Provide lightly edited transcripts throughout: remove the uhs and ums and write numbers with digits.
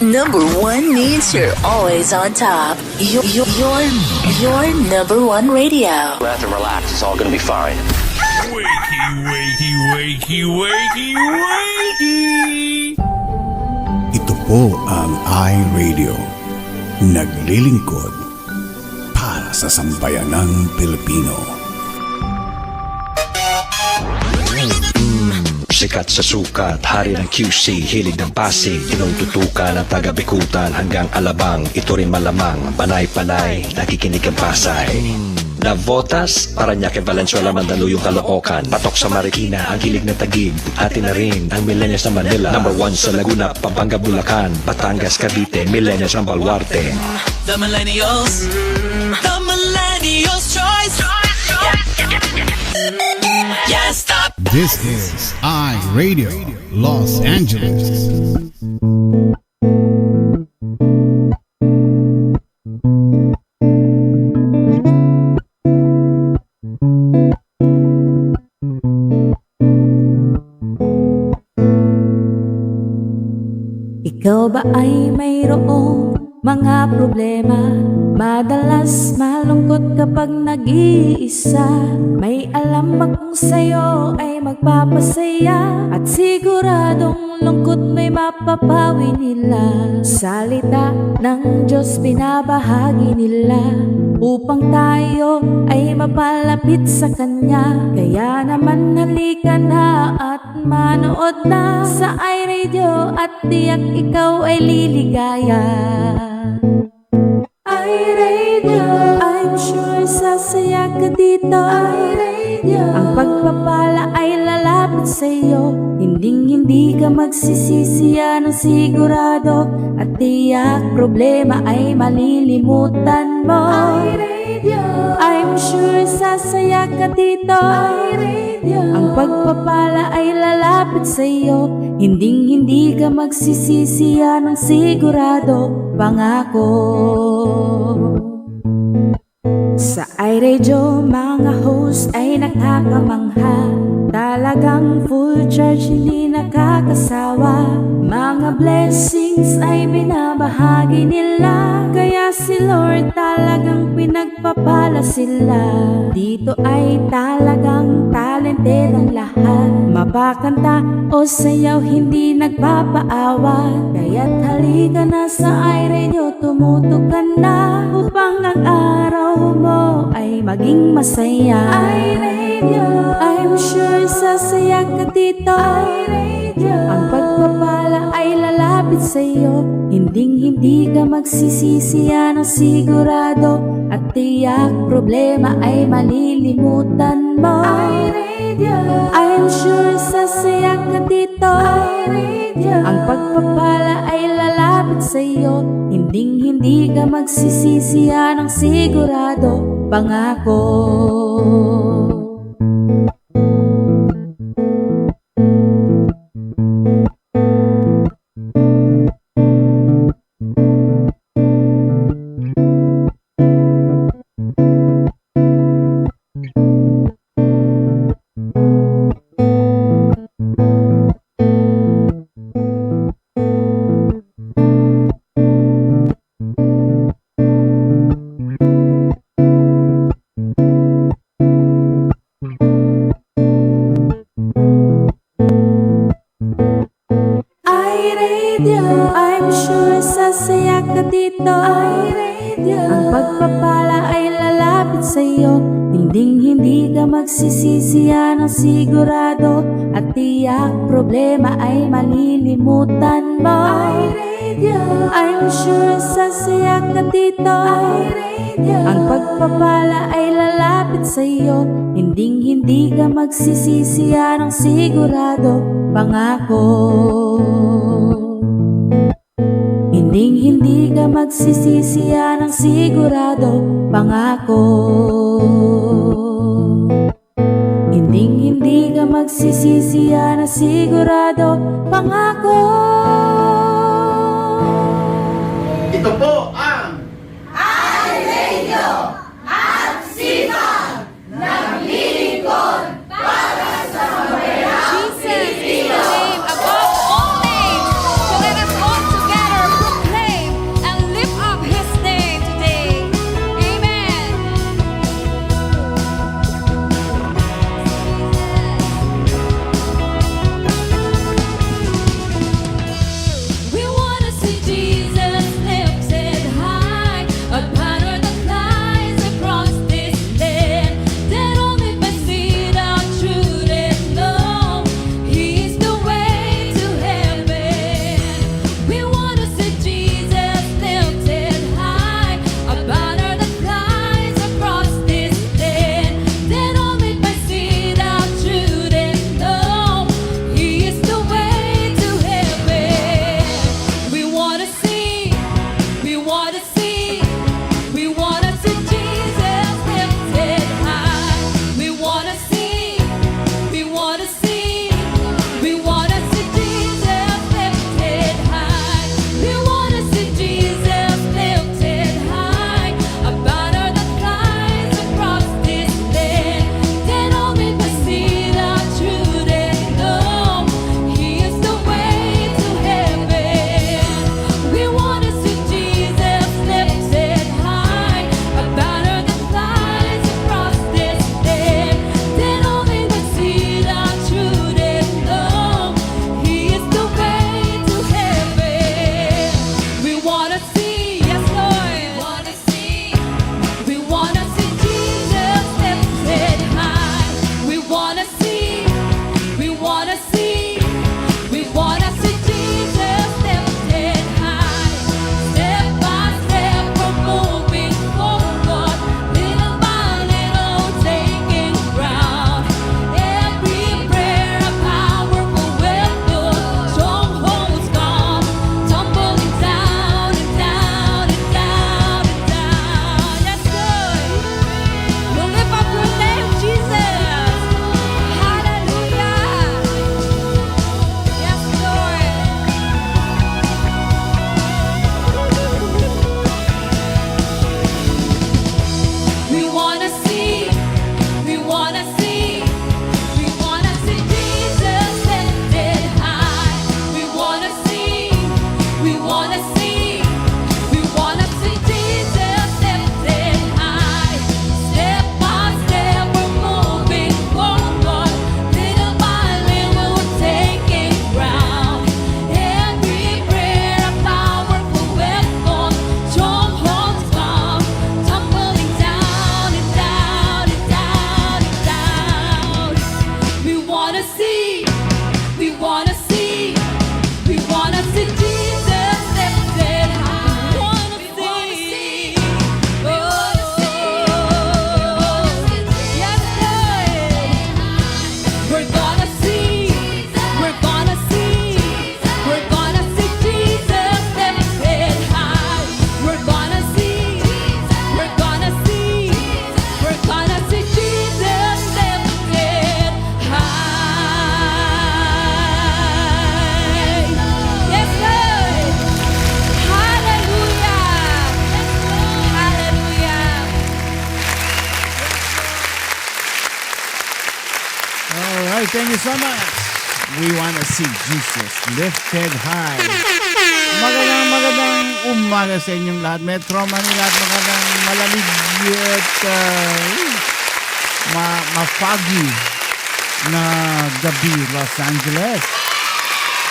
Number one means you're always on top. Your number one radio. Breath and relax, it's all gonna be fine. Wakey, wakey, wakey, wakey, wakey! Ito po ang iRadio. Naglilingkod para sa sambayanang Pilipino. Sikat sa sukat, hari ng QC, hilig ng Pasig, tinututukan ng taga-Bikutan hanggang Alabang. Ito rin malamang, panay-panay, nakikinig ang Pasay. Navotas, Parañaque, Valenzuela, Mandaluyong, Caloocan, Patok sa Marikina, ang hilig ng Taguig, atin na rin ang millennials ng Manila. Number 1 sa Laguna, Pampanga, Bulacan, Batangas, Cavite, millennials ng Baluarte. The millennials choice. Yeah, stop. This is iRadio Los Angeles. Ikaw ba ay mayroong mga problema? Madalas malungkot kapag nag-iisa. May alam akong sa'yo ay magpapasaya, at siguradong lungkot may mapapawi nila. Salita ng Diyos binabahagi nila upang tayo ay mapalapit sa Kanya. Kaya naman halika na at manood na sa iRadio, at tiyak ikaw ay liligaya. iRadio, I'm sure sasaya ka dito. iRadio, ang pagpapala ay lalapit sa'yo. Hindi ka magsisisi, yan ang sigurado, at tiyak problema ay malilimutan mo. iRadio, I'm sure sasaya ka dito. iRadio, ang pagpapala ay lalapit sa'yo. Hindi ka magsisisi, yan ang sigurado, pangako. Sa iRadio, mga host ay nakakamangha. Talagang full charge, hindi nakakasawa. Mga blessings ay binabahagi nila, kaya si Lord talagang pinagpapala sila. Dito ay talagang talented ang lahat. Mapakanta o sayaw, hindi nagpapaawa. Kaya't halika na sa iRadio, tumutok ka na upang ang araw mo ay maging masaya. iRadio, I'm sure sasaya ka dito. iRadio, ang pagpapala ay lalapit sa'yo. Hindi ka magsisisi, yan ang sigurado, at tiyak problema ay malilimutan mo. iRadio, I'm sure sasaya ka dito. iRadio, ang pagpapala ay lalapit sa'yo. Hindi ka magsisisi, yan ang sigurado, pangako. I'm sure sasaya ka dito. iRadio, ang pagpapala ay lalapit sa'yo. Hindi ka magsisisi, yan ang sigurado, at tiyak problema ay malilimutan mo. iRadio, I'm sure sasaya ka dito. iRadio, ang pagpapala ay lalapit sa'yo. Hindi ka magsisisi, yan ang sigurado, pangako. Hindi ka magsisisi, yan ang sigurado, pangako. Hindi ka magsisisi, yan ang sigurado, pangako. Ito po ang iRadio, ang sipag, naglilingkod para sa sambayanang Pilipino. Above all names. So let us all together Thank you so much. We want to see Jesus lifted high. Magandang umaga sa inyong lahat. Metro Manila at magandang malamig at ma-foggy na gabi, Los Angeles.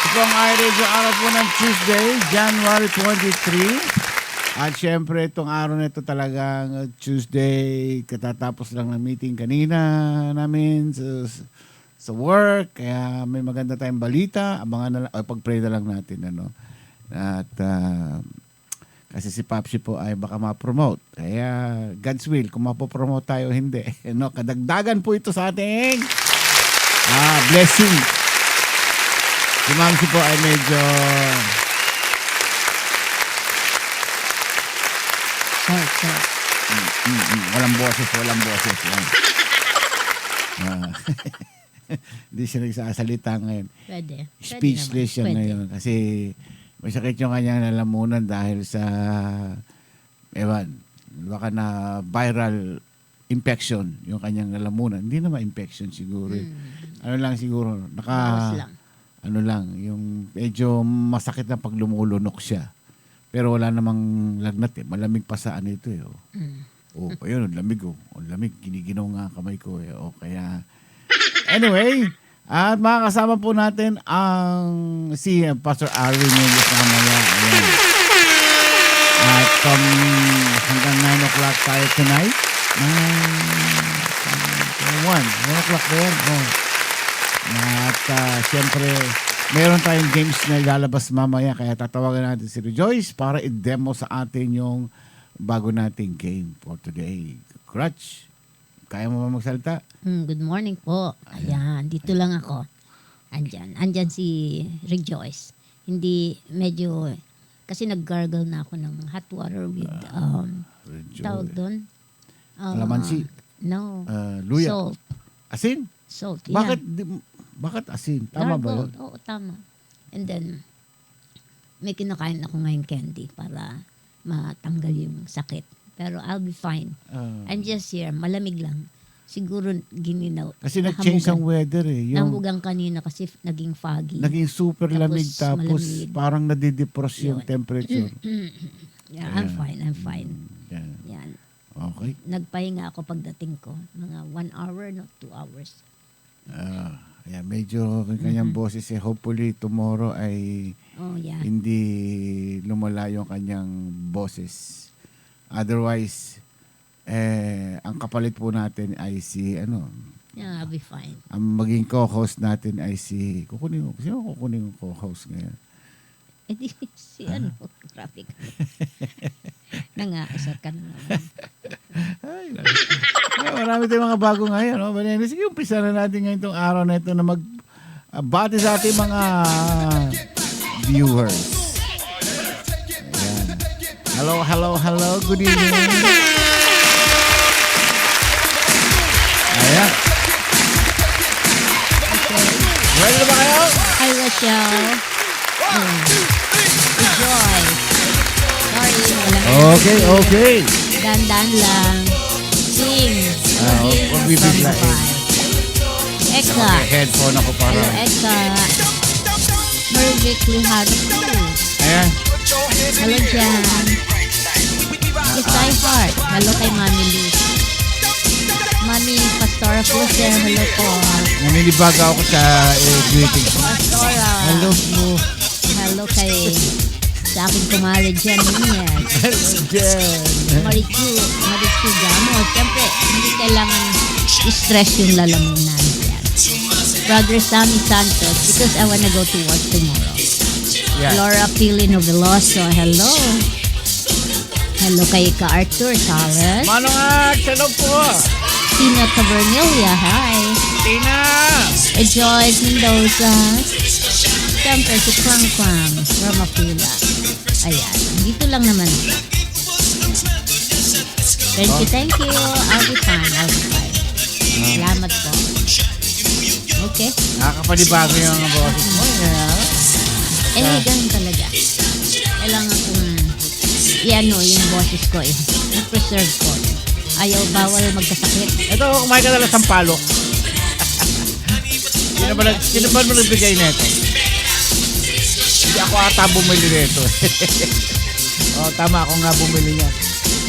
Ito ang iRadio araw po ng Tuesday, January 23. At syempre, itong araw na ito talagang Tuesday. Katatapos lang ng meeting kanina namin sa work. Kaya may maganda tayong balita. Abangan na lang, pag-pray na lang natin. Ano? At kasi si Papsi po ay baka ma-promote. Kaya God's will, kung mapopromote tayo hindi. No? Kadagdagan po ito sa ating blessing. Si Mamsi po ay medyo walang boses yan. Hindi siya nagsasalita ngayon. Pwede. Speechless siya ngayon. Kasi may sakit yung kanyang lalamunan dahil sa baka na viral infection yung kanyang lalamunan. Hindi naman infection siguro. Ano lang siguro, ano lang, yung medyo masakit na pag lumulunok siya. Pero wala namang lagnat eh. Malamig pa sa ano ito eh. Ayun, lamig oh. Lamig, giniginaw nga kamay ko eh. Kaya, anyway, at makakasama po natin ang si Pastor Arwin yung mamaya. Ayan. At hanggang 9 o'clock tayo tonight. 1 o'clock ba yan? At siyempre, meron tayong games na ilalabas mamaya. Kaya tatawagan natin si Rejoice para i-demo sa atin yung bago nating game for today. Crutch, kaya mo ba magsalita? Good morning po. Ayan, dito lang ako. Andyan si Rejoice. Hindi medyo, kasi nag-gargle na ako ng hot water with, tawag doon? Kalamansi? No. Luya? Salt. Asin? Salt, yeah. Bakit asin? Tama ba yun? Oo, tama. And then, may kinakain ako ngayon candy para matanggal yung sakit. Pero I'll be fine. I'm just here. Malamig lang. Siguro gininaw. Kasi nag-change ang weather eh. Namugang kanina kasi naging foggy. Naging super lamig tapos malamig. Parang nadidepros yung temperature. Yeah, I'm fine. Yan. Okay. Nagpahinga ako pagdating ko. Mga 1 hour, 2 hours. Medyo kanyang boses hopefully tomorrow ay hindi lumala yung kanyang boses. Otherwise, ang kapalit po natin ay si Yeah, I'll be fine. Ang maging co-host natin ay si sino kukunin yung co-host ngayon? Si graphic. Nangaisat ka na naman. Marami tayong mga bago ngayon. Sige, umpisa na natin ngayon itong araw na ito na magbati sa ating mga viewers. Ayan. Hello. Good evening. Ayan. Ready na ba kayo? Hi, Rachel. Enjoy. Sorry, Okay. Dan lang. Sing. Huwag bibiglain. Eka. Headphone ako para. Hello, Eka. Merry weekly harvest. Ayan. Hello, Jan. Yes, I heart. Hello kay Mami Luz. Mami Pastora Fuser. Hello po. Naninibaga ako sa greetings. Pastora. Hello po. Hello kay sa aking kumari Jen Nunez. Hello, Jen. Marichu Gamo. Siyempre, hindi kailangan i-stress yung lalamunan. Yan. Brother Sammy Santos, because I wanna go to work tomorrow. Yeah. Laura Pili Noveloso, hello. Hello kay Ka Arthur Salas. Manong hello po. Tina Tabernilia, hi. Tina. Joyce Mendoza. Siyempre si Kwang Kwang from Apila. Ayan, dito lang naman. Thank you. I'll be fine. Salamat po. Okay. Nakakapanibago yung boses mo. Ganun talaga. Kailangan kong yung boses ko i-preserve ko. Ayaw bawal magkasakit. Ito, kumain ka na lang sampalok. Sino ba mo nagbigay nito? Hindi ako ata bumili nito. Oh, tama ako nga bumili niya.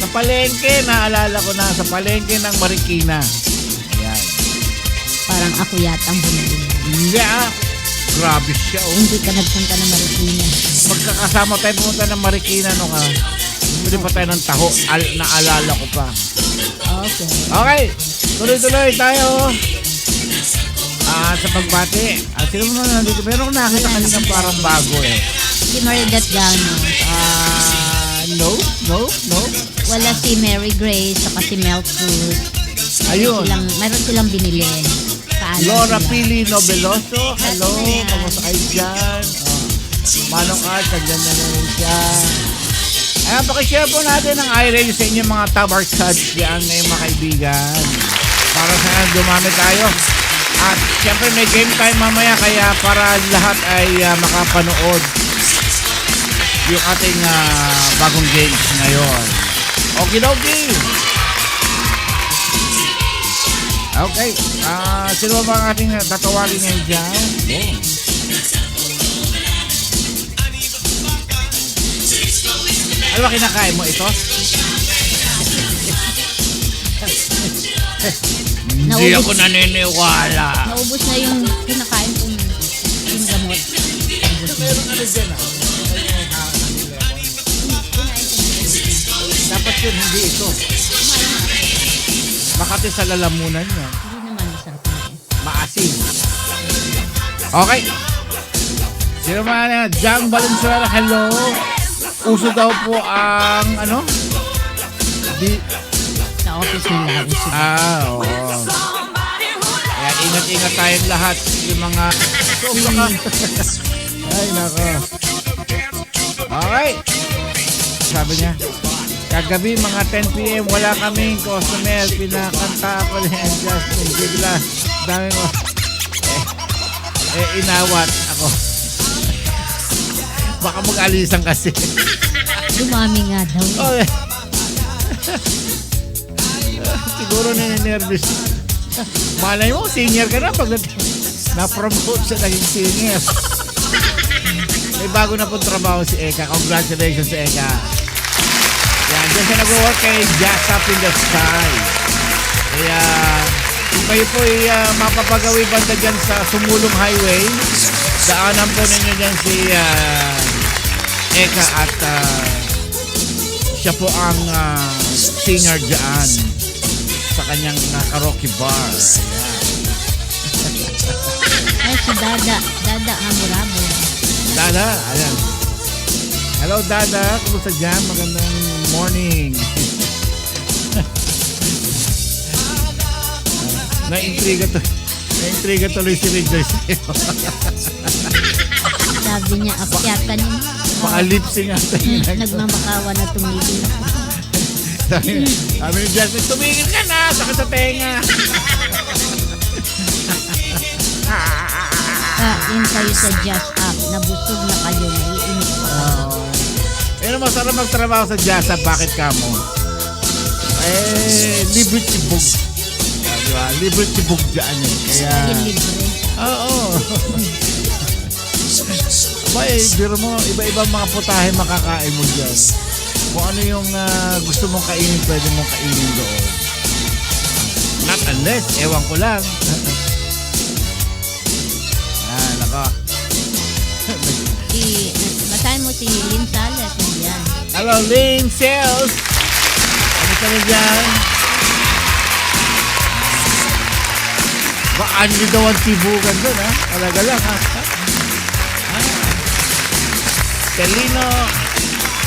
Sa palengke, naalala ko na, sa palengke ng Marikina. Ayan. Parang ako yata ang bumili niya. Hindi grabe siya. Oh. Hindi ka nagpunta ng Marikina. Magkakasama tayo pumunta ng Marikina no ka. Bumili pa tayo ng taho. Naalala ko pa. Okay. Okay, tuloy-tuloy tayo. Sa pagbati. Sino mo na nandito? Pero kung nakita kanina parang bago eh. Si Maridat Gano. No. Wala si Mary Grace saka si Mel Cruz. Ayun. Mayroon silang binili. Paalam Laura sila. Pili Nobeloso. Hello, Ayan. kamusta kayo dyan? Manong Art, andyan na rin siya. Ayan, pakishare po natin ang iRadio sa inyong mga Tabar Suds diyan ngayong mga kaibigan. Para sa dumami tayo. At siyempre may game time mamaya kaya para lahat ay makapanood yung ating bagong games ngayon. Okidoki! Okay. Sino ba ang ating tatawagin ngayon dyan? Ano ba kinakain mo ito? Hindi ako naniniwala. Naubos na yung kinakain kong yung gamot. Meron ano dyan Dapat yun, hindi ito. Makati sa lalamunan niya. Hindi naman masarap na eh. Maasim. Okay. Sino man yan? Jang Valenzuela, hello. Uso daw po ang ano? Sa office nila. Oo. Kaya ingat-ingat tayong lahat. Yung mga... Ay, nako. Okay. Sabi niya, kagabi mga 10 p.m. wala kaming customer. Pinakanta ako ni Justin. Bigla, dami mo. Inawat ako. Baka mag-alisan kasi. Dumami nga daw. Okay. Siguro nininervous. Malay mo, senior ka na pag na-promote siya naging senior. May bago na pong trabaho si Eka. Congratulations si Eka. Yan, dyan siya nag-work kay Jazz Up in the Sky. Kaya, kung kayo po ay mapapagawi banda dyan sa Sumulong Highway, daanan po ninyo dyan si Eka at siya po ang singer dyan sa kanyang karaoke bar. Ayan. Ay, si Dada. Dada Hamurabo. Dada, ayan. Hello, Dada. Kumusta dyan? Magandang morning. Na-intriga tuloy si Rejoice. Sabi niya, akyatan niya. Paka-lipsing ata yun. Nagmamakawa na tumigil ako. Sabi ni Jasmine, tumigil ka na! Sakit sa tenga! Kain kayo sa Jazz Up. Nabusog na kayo. Naiinit pa kayo. Pero masarap magtrabaho sa Jazz Up. Bakit ka mo? Libre tibog. Diba? Libre tibog dyan eh. Kaya... Libre. Oo. Biro mo, iba-ibang mga putahe makakain mo dyan. Kung ano yung gusto mong kainin, pwede mong kainin doon. Not unless, ewan ko lang. Nako. Basahin mo si Lynn Salas. Nandiyan. Hello, Lynn Sales. Ano ka na dyan? Baka nyo daw ang tibugan doon, ha? Talaga lang, ha? Celino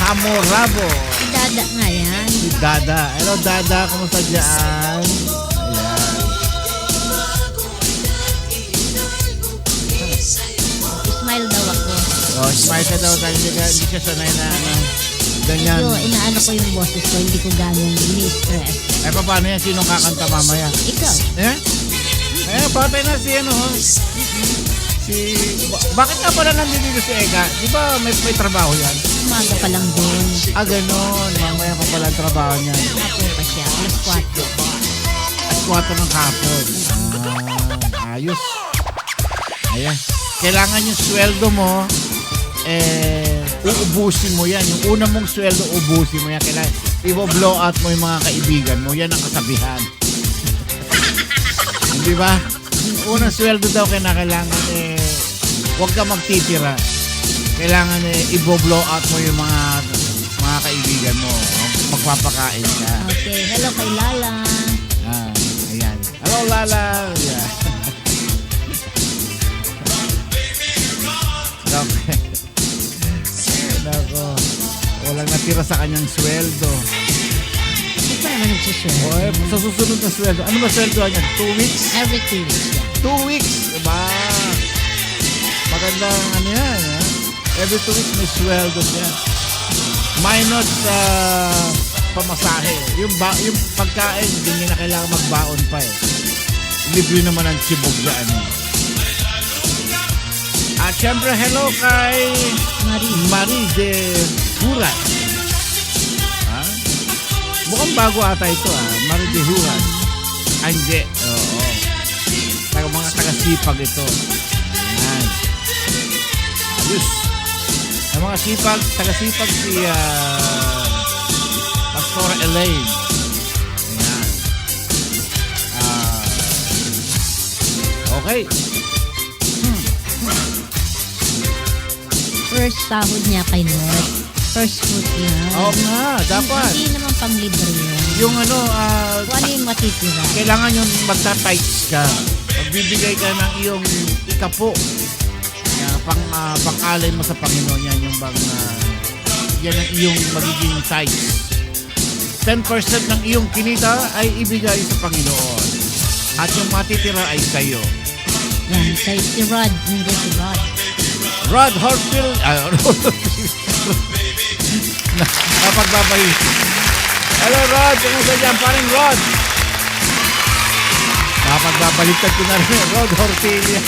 Hamorabo. Si Dada nga yan. Si Dada. Hello, Dada. Kumusta dyan? Ayan. Smile daw ako. Oh, smile ka daw. Hindi siya sanay na ganyan. Medyo inaano ko yung boses ko. Hindi ko ganong ni-stress. Paano yan? Sinong kakanta mamaya? Ikaw. Patay na si ano. Bakit nga pala nandito si Eka? Di ba may trabaho yan? Umaga pa lang doon. Ganon. Mamaya pa pala ang trabaho niya. Hapon pa siya. Alas 4. Alas 4 ng hapon. Ayos. Ayan. Kailangan yung sweldo mo, uubusin mo yan. Yung una mong sweldo, ubusin mo yan. Kailangan, i-blow out mo yung mga kaibigan mo. Yan ang kasabihan. Di ba? Yung unang sweldo daw, kailangan huwag ka magtitira. Kailangan i-blow out mo yung mga kaibigan mo. Magpapakain ka. Okay, hello kay Lala. Ayan. Hello, Lala. Yeah. Okay. Nako. Walang natira sa kanyang sweldo. Hindi pa naman nagsusweldo. Sa susunod na sweldo. Ano ba sweldo niya? 2 weeks? Every 2 weeks. 2 weeks? Diba? Magandang ano yan. Ha? Every 2 weeks may sweldo siya. Minus pamasahe. Yung pagkain, hindi niya na kailangan magbaon pa eh. Libre naman ang chibog dyan. At syempre, hello kay Marie de Hurat. Ha? Mukhang bago ata ito Marie de Hurat. Hindi. Oo. Mga taga-sipag ito. Ayan. Ayos. Ang mga taga-sipag si Pastor Elaine. Ayan. Okay. First sahod niya kay Lord. First fruit niya. Oo nga, dapat. Hindi naman panglibre yun. Yung Kung ano yung matitira. kailangan yung magta-tights ka. Magbibigay ka ng iyong ikapo. Pang-alay mo sa Panginoon yan. Yung yan ang iyong magiging tights. 10% ng iyong kinita ay ibigay sa Panginoon. At yung matitira ay sa'yo. Yan, kay si Rod. Hindi si Rod. Rod Horfield. Napagbabay. Hello Rod, kumusta dyan? Paring Rod. Napagbabaliktad ko na rin. Rod Horfield.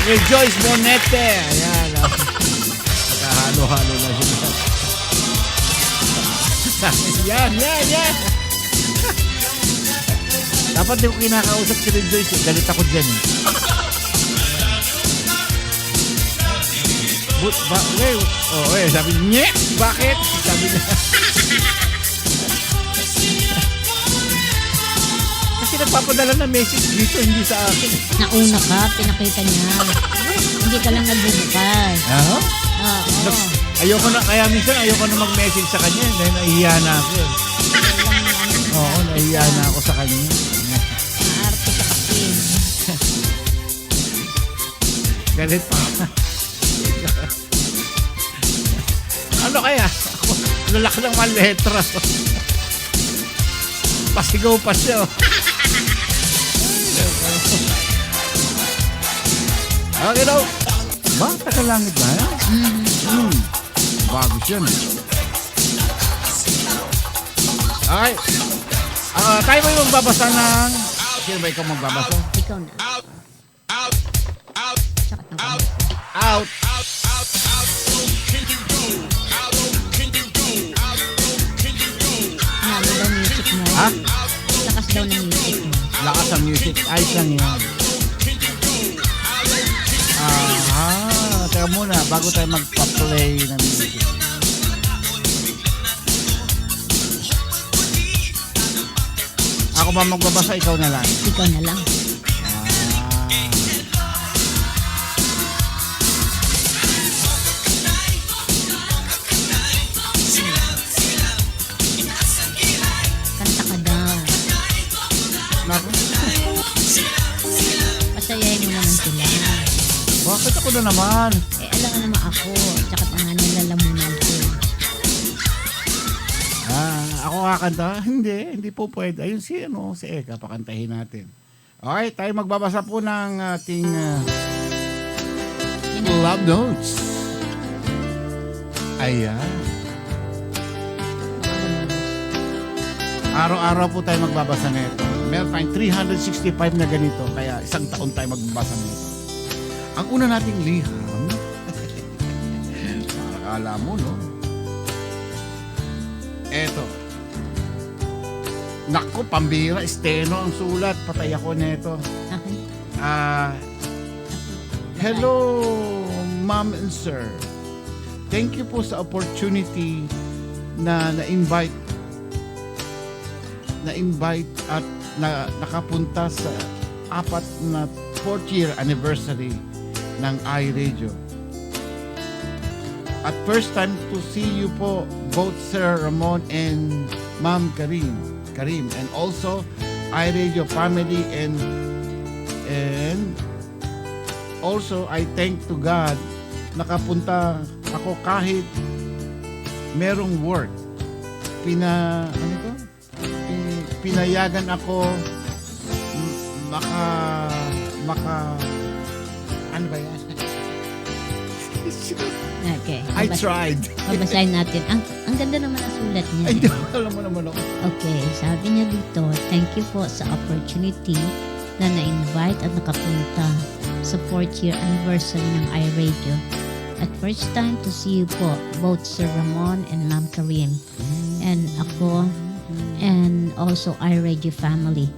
Rejoice Bonete. Ayan. Nakahalo-halo na siya. Yan. Dapat di ko kinakausap si Rejoice. Galit ako dyan sabi niya, bakit? Sabi niya. Kasi nagpapadala ng message dito, hindi sa akin. Nauna ka, pinakita niya. Hindi ka lang nagbubukas. Oo? Oo. Ayoko na, kaya minsan ayoko na mag-message sa kanya dahil nahihiya na ako. Oo, nahihiya na ako sa kanya. Maarte ka kasi. Galit pa. Ano kaya? Lalaki ng mga letra. Pasigaw pa siya. Okay daw. Ba? Tagalangit ba? Bago siya. Okay. Tayo ba yung magbabasa ng... Sino ba ikaw magbabasa? Ikaw na. Sakit ng kamay. Out. Ano daw music mo? Ha? Lakas daw ng music mo. Lakas ang music. Ayos lang yan. Teka muna. Bago tayo magpa-play ng music. Ako ba magbabasa? Ikaw na lang. Ikaw na lang. Kanta ka daw. Pasayahin mo naman sila. Bakit ako na naman? Alam nga naman ako. Tsaka pa nga nilalamunan ko. Ako kakanta? Hindi po pwede. Ayun si Eka, pakantahin natin. Okay, tayo magbabasa po ng ating love notes. Ayan. Araw-araw po tayo magbabasa nito. Meron tayong 365 na ganito, kaya isang taon tayo magbabasa nito. Ang una nating liham, akala mo, no? Eto. Nako, pambira, esteno ang sulat. Patay ako nito. Okay. Hello, Ma'am and Sir. Thank you po sa opportunity na na-invite at nakapunta sa 4th year anniversary ng iRadio. At first time to see you po, both Sir Ramon and Ma'am Karim, and also iRadio family, and also I thank to God nakapunta ako kahit merong work. Pinayagan ako ano ba yan? Okay. I tried. Babasahin natin. Ang ganda naman ang sulat niya. Ay, alam mo naman ako. Okay, sabi niya dito, thank you po sa opportunity na na-invite at nakapunta sa 4th year anniversary ng iRadio. At first time to see you po, both Sir Ramon and Ma'am Karim. And ako, and also iRadio family.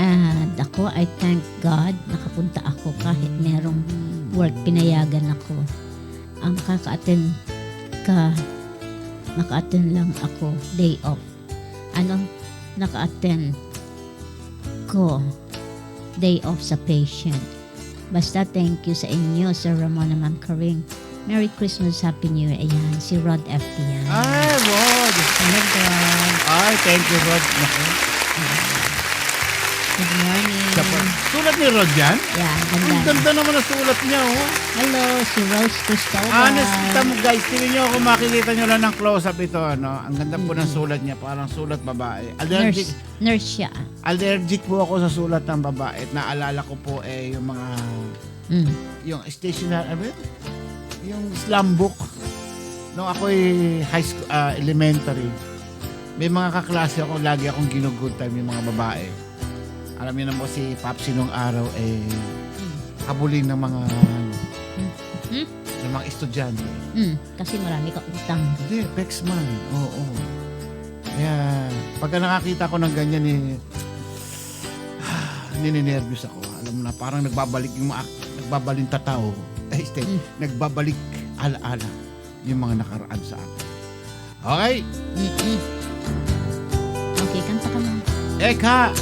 And ako, I thank God, nakapunta ako kahit merong work, pinayagan ako. Ang naka-attend lang ako, day off. Naka-attend ko, day off sa patient. Basta thank you sa inyo, Sir Ramon and Ma'am Karim. Merry Christmas, Happy New Year. Ayan, si Rod FT yan. Ay, Rod! Hello, Rod. Ay, thank you, Rod. Naku. Good morning. Sulat ni Rod yan? Yeah, Ang ganda. ganda naman ang sulat niya, oh. Hello, si Rose Cristobal. Honest, kita mo guys, tingnan nyo kung makikita nyo lang ng close-up ito, ano. Ang ganda po ng sulat niya, parang sulat babae. Nurse siya. Allergic po ako sa sulat ng babae. At naalala ko po yung mga, yung stationary, ano yun? Yung slam book. Nung ako'y high school, elementary, may mga kaklase ako, lagi akong ginugood time yung mga babae. Alam niyo na mo si Papsi nung araw habulin ng mga ng mga estudyante. Kasi marami ka utang. Hindi, Pexman. Oo. Kaya, pagka nakakita ko ng ganyan nininervyos ako. Alam mo na, parang nagbabalik yung nagbabalintataw. Nagbabalik alaala yung mga nakaraan sa akin. Okay? Okay, kanta ka na. Eka!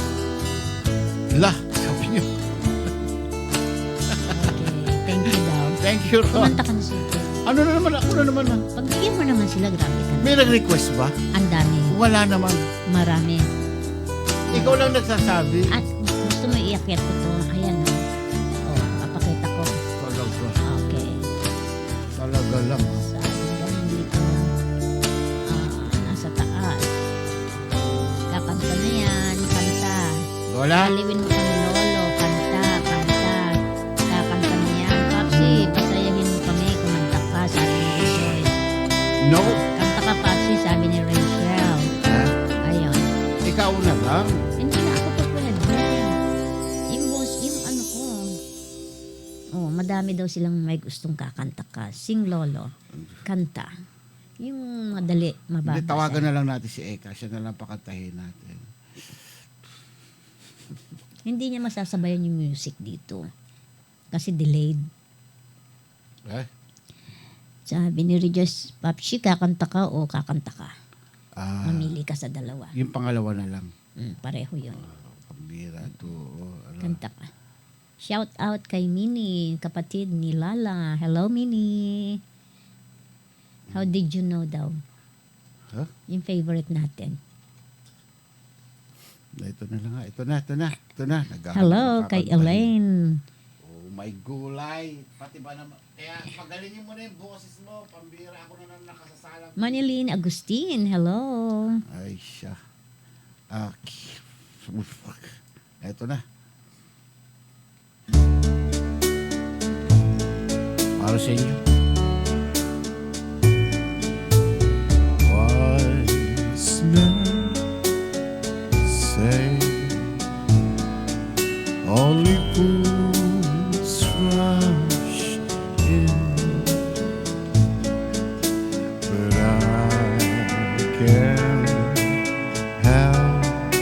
Sabi niyo. Okay, thank you daw. Thank you, Ron. Kumanta ka na siya. Ano na naman? Ako na naman na. Pagbigyan mo naman sila, grabe ka na. May nag-request ba? Ang dami. Wala naman. Marami. Ikaw lang nagsasabi. At gusto mo iakyat ko to. Ayan o. Papakita ko. Talaga. Okay. Talaga lang. Sabi ganun dito. Nasa taas. Kakanta na yan. Kanta. Wala? Aliwin mo kami, Lolo. Kanta. Kakanta na yan. Papsi, pasayahin mo kami. Kumanta ka, sabi ni Rachel. No. Kanta ka, Papsi, sabi ni Rachel. Ayun. Ikaw na lang. Hindi na ako pa pwede. Yung ano ko. Oh, madami daw silang may gustong kakanta ka. Sing, Lolo. Kanta. Yung madali, mababa. Hindi, tawagan na lang natin si Eka. Siya na lang pakantahin natin. Hindi niya masasabayan yung music dito. Kasi delayed. Sabi ni Regis, Papsi, kakanta ka o kakanta ka? Mamili ka sa dalawa. Yung pangalawa na lang. Pareho yun. Pambira to. Kanta ka. Shout out kay Minnie, kapatid ni Lala. Hello, Minnie. How did you know daw? Huh? Yung favorite natin. Ito na lang nga. Ito na. Hello, kay Elaine. Oh my gulay. Pati ba naman. Kaya pagalingin mo na yung boses mo. Pambira ako na nakasasalang. Manilyn Agustin, hello. Ay siya. Ito na. Para sa inyo. Wise men say only fools rush in, but I can't help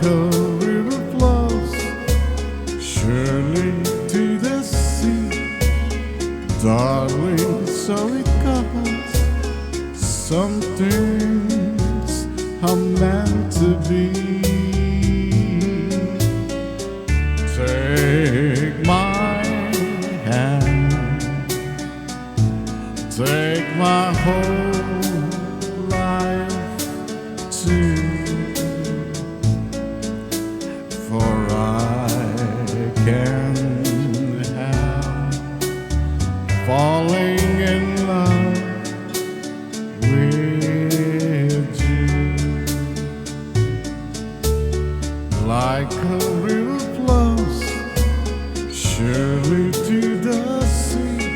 a river flows surely to the sea, darling, so it goes. Some things are meant to be. Take my hand, take my whole life too, for I can help falling in love with you. Like a river flows surely to the sea,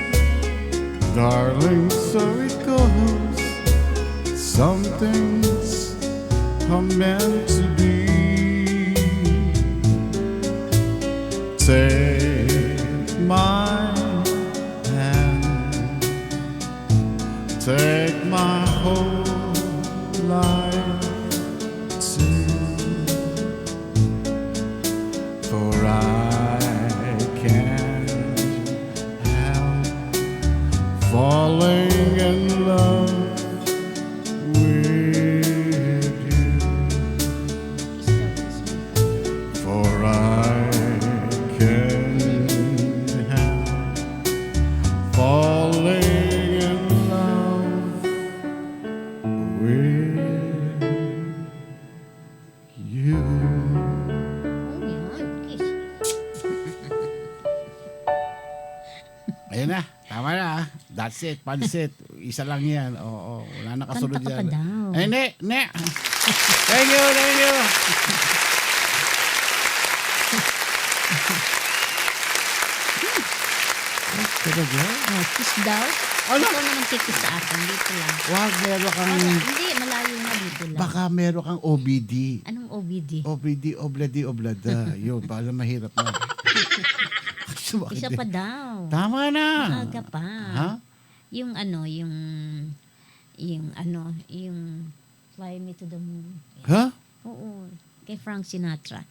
darling, so it goes. Some things are meant to be. Take my hand, take my whole life too, for I can't help falling in love with you, for I can't help falling in love with you. Ayun na, tama na. That's it, pansit. Isa lang yan. Oo, wala na kasunod Kanta ka pa yan. daw. Ay, ne. Thank you, thank you. Talaga? Oh, kiss daw. Ano? Ikaw naman kikis sa akin. Dito lang. Wag, meron kang, Hindi, malayo na dito lang. baka meron kang OBD. Anong OBD? OBD, obladi, oblada. Yun, para mahirap na. Isa pa daw. Tama na. Maaga pa. Ha? Yung Fly Me to the Moon. Ha? Oo. Kay Frank Sinatra.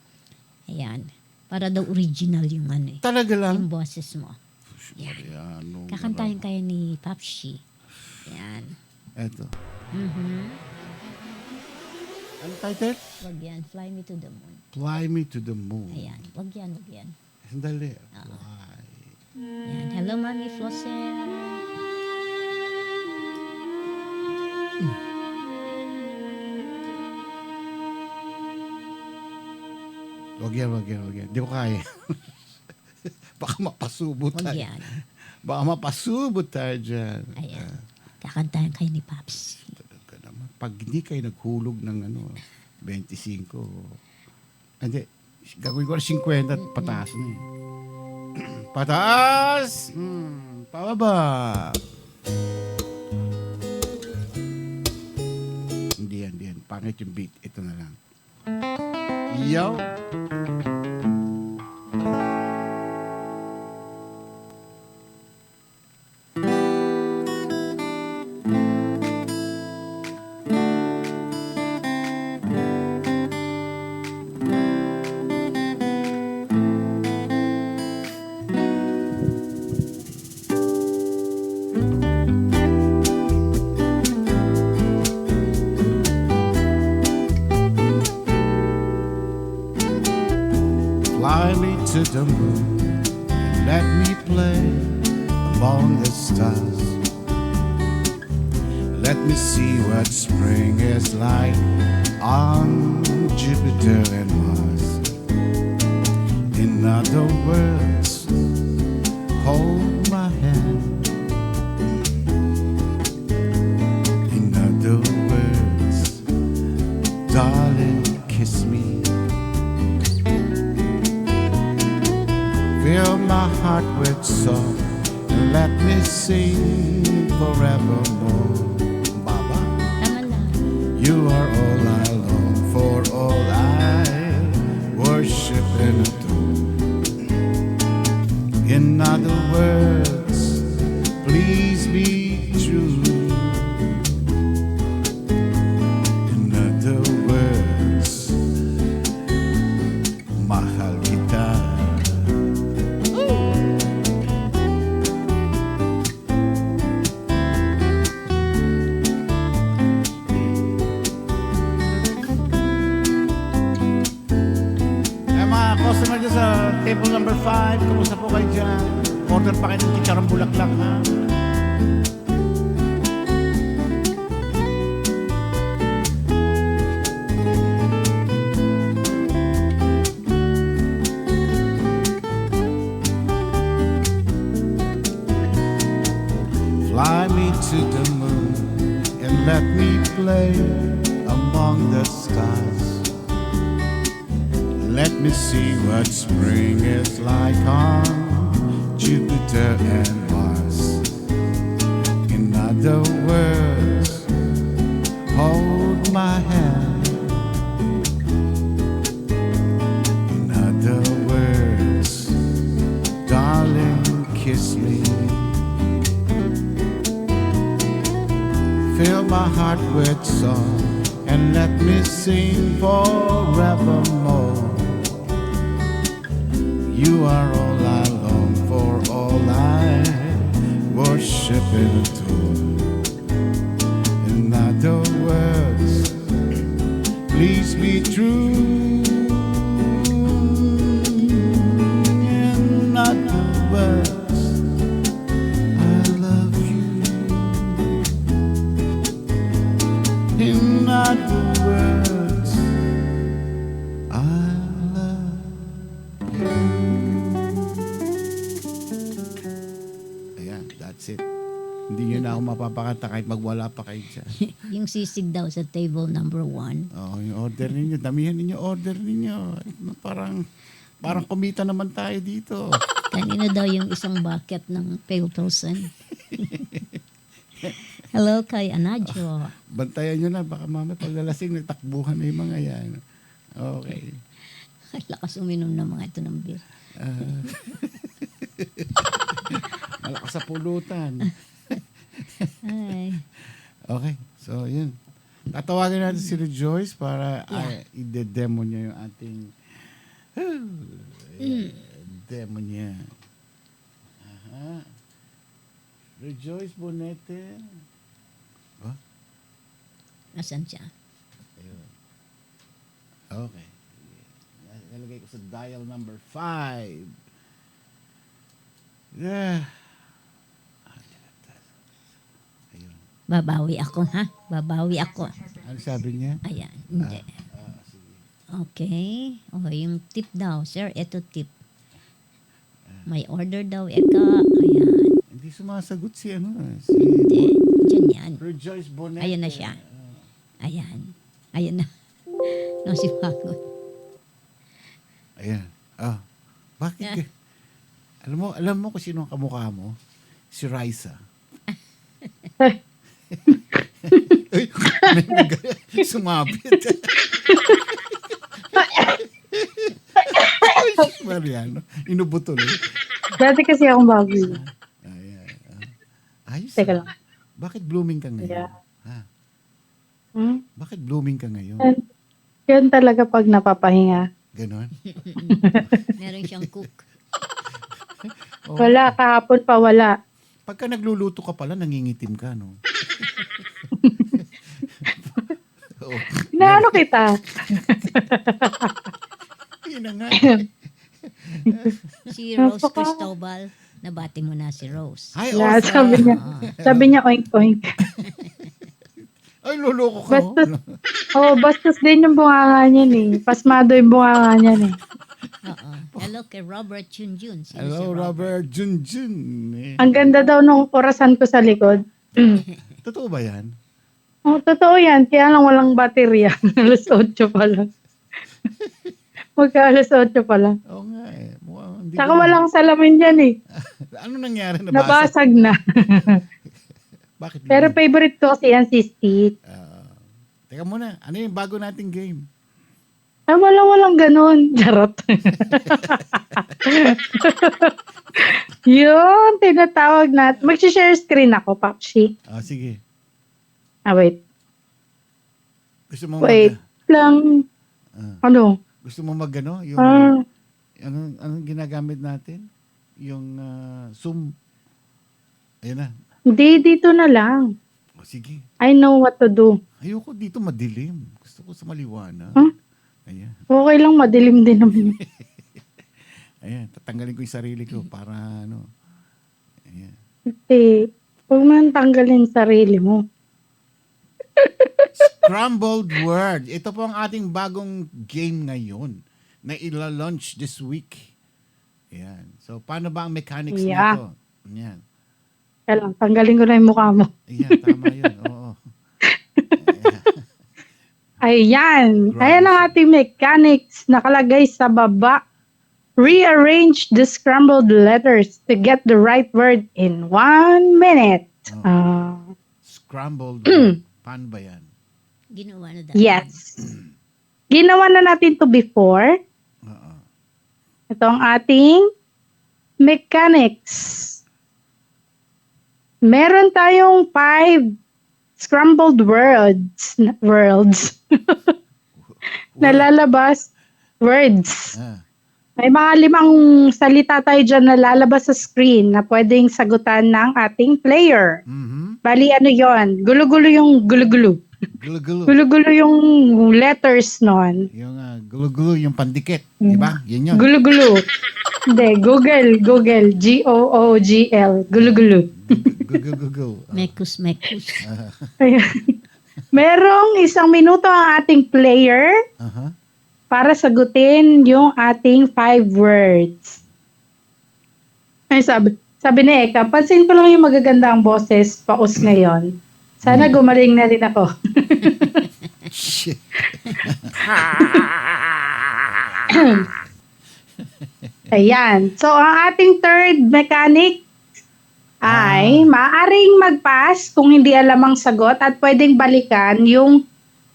Ayan. Para daw original yung ano eh. Talaga lang? Yung boses mo. Mariano. Kakantahin kayo ni Papshi. Ayan. Eto. Mm-hmm. Ano title? Wag yan. Fly Me to the Moon. Fly Me to the Moon. Ayan. Wag yan, wag yan. Sandali. Ayan. Hello, Mami Flosser. Wag yan. Di ko kaya. Baka mapasubo Wag tayo. yan. Baka mapasubo tayo dyan. Ayan. Kakantahin kayo ni Paps. Talaga naman. Pag hindi kayo naghulog ng 25, hindi, gagawin ko na 50 at pataas na eh. Pataas! Pababa! Hindi yan. Pangit yung beat. Ito na lang. Yo! Fly me to the moon and let me play among the stars. Let me see what spring is like on Jupiter and Mars. In other words, hold my hand. In other words, darling, kiss me. Fill my heart with song and let me sing forevermore. Baba, Tama na. you are all I long for, all I worship and adore. In other words, please be true. In other words, table number 5. Kumusta po kayo dyan? Order pa kayo ng chicharong bulaklak, ha? Fly me to the moon and let me play among the stars. Let me see what spring is like on Jupiter and Mars. In other words, hold my hand. In other words, darling, kiss me. Fill my heart with song and let me sing forevermore. You are all I long for, all I worship and adore. In other words, please be true. In other words, I love you. In other words, I love you. Ayan, that's it. Hindi nyo na ako mapapakanta kahit magwala pa kayo dyan. Yung sisig daw sa table number 1. Oo, yung order ninyo. Damihan ninyo order ninyo. Parang kumita naman tayo dito. Kanina daw yung isang bucket ng Piltosan. Hello kay Anajo. Bantayan nyo na. Baka mamaya paglalasing, nagtakbuhan na yung mga yan. Okay. Lakas uminom ng mga ito ng beer. Malakas sa pulutan. Ay. Okay. So, yun. Tatawagin natin si Rejoice para i-demo niya yung ating demo niya. Aha. Rejoice Bonete. Ba? Nasaan siya? Ayun. Okay. Nalagay ko sa dial number 5. Yeah. Ayun. Babawi ako, ha? Babawi ako. Ano sabi niya? Ayan, hindi. Sige. Okay. O, yung tip daw. Sir, eto tip. May order daw, eka. Ayan. Hindi sumasagot si Hindi. Diyan yan. Rejoice Bonete. Ayan na siya. Ayan. Ayan na. No, si Paco. Ayan. Bakit? Alam mo kung sino ang kamukha mo? Si Raisa. Ay, sumabit. Mariano, inubutol. Dati kasi akong bago. Ayan. Ayos. Teka lang. Bakit blooming ka ngayon? Yeah. Ha? Hmm? Bakit blooming ka ngayon? Yan talaga pag napapahinga. Ganon? Meron siyang cook. Oh. Wala, kahapon pa wala. Pagka nagluluto ka pala, nangingitim ka, no? Oh. Inaano kita? Yun na nga. Si Rose Cristobal. Nabati mo na si Rose. Hi, Yeah, Osa. sabi niya oink oink. Ay, luloko ka. Bastos din yung bunganga niyan eh. Pasmado yung bunganga niyan eh. Oo. Hello kay Robert Junjun. Sino Hello, si Robert Junjun. Ang ganda daw nung orasan ko sa likod. Totoo ba yan? Totoo yan. Kaya lang walang baterya. Alas 8 pa lang. Magka alas 8 pa lang. Oo nga eh. Mukhang hindi Saka ko- walang salamin dyan eh. Ano nangyari? Nabasag na. Bakit? Pero favorite ko kasi yan si Steve. Teka muna. Ano yung bago nating game? Walang ganun. Charot. Yun, tinatawag natin. Mag-share screen ako, Papsi. Sige. Wait. Gusto mo Wait lang. Ano? Gusto mo magano yung anong ginagamit natin? Yung Zoom. Ayun na. Hindi, dito na lang. Sige. I know what to do. Ayoko dito madilim. Gusto ko sa maliwanag. Huh? Ayan. Okay lang, madilim din naman. Ayan, tatanggalin ko yung sarili ko para ano. Ayan. Hindi. Huwag mo nang tanggalin sarili mo. Scrambled word. Ito po ang ating bagong game ngayon na ila-launch this week. Ayan. So, paano ba ang mechanics nito? Ayan. Kaya lang, tanggalin ko na yung mukha mo. Ayan, tama yun. Oo. Ayan. Ayan ang ating mechanics. Nakalagay sa baba. Rearrange the scrambled letters to get the right word in 1 minute. Scrambled word. Paano ba yan? Ginawa na dati. Yes. Ginawa na natin to before. Ito ang ating mechanics. Meron tayong 5 scrambled words. Nalalabas. Words. May mga 5 salita tayo dyan na lalabas sa screen na pwedeng sagutan ng ating player. Bali, ano yon? Gulo-gulo yung gulo-gulo. Gulo-gulo. Gulo-gulo yung letters nun. Yung gulo-gulo, yung pandikit. Diba? Yan yun. Gulo-gulo. Hindi, Google. G-O-O-G-L. Gulo-gulo. Gulo-gulo. Mekus. Ayan. Merong 1 minuto ang ating player para sagutin yung ating 5 words. Ay, sabi ni Eka, pansin ko lang yung magagandang boses paus ngayon. Sana gumaling na rin ako. Shit. Ayan. So, ang ating third mechanic ay maaring mag-pass kung hindi alam ang sagot at pwedeng balikan yung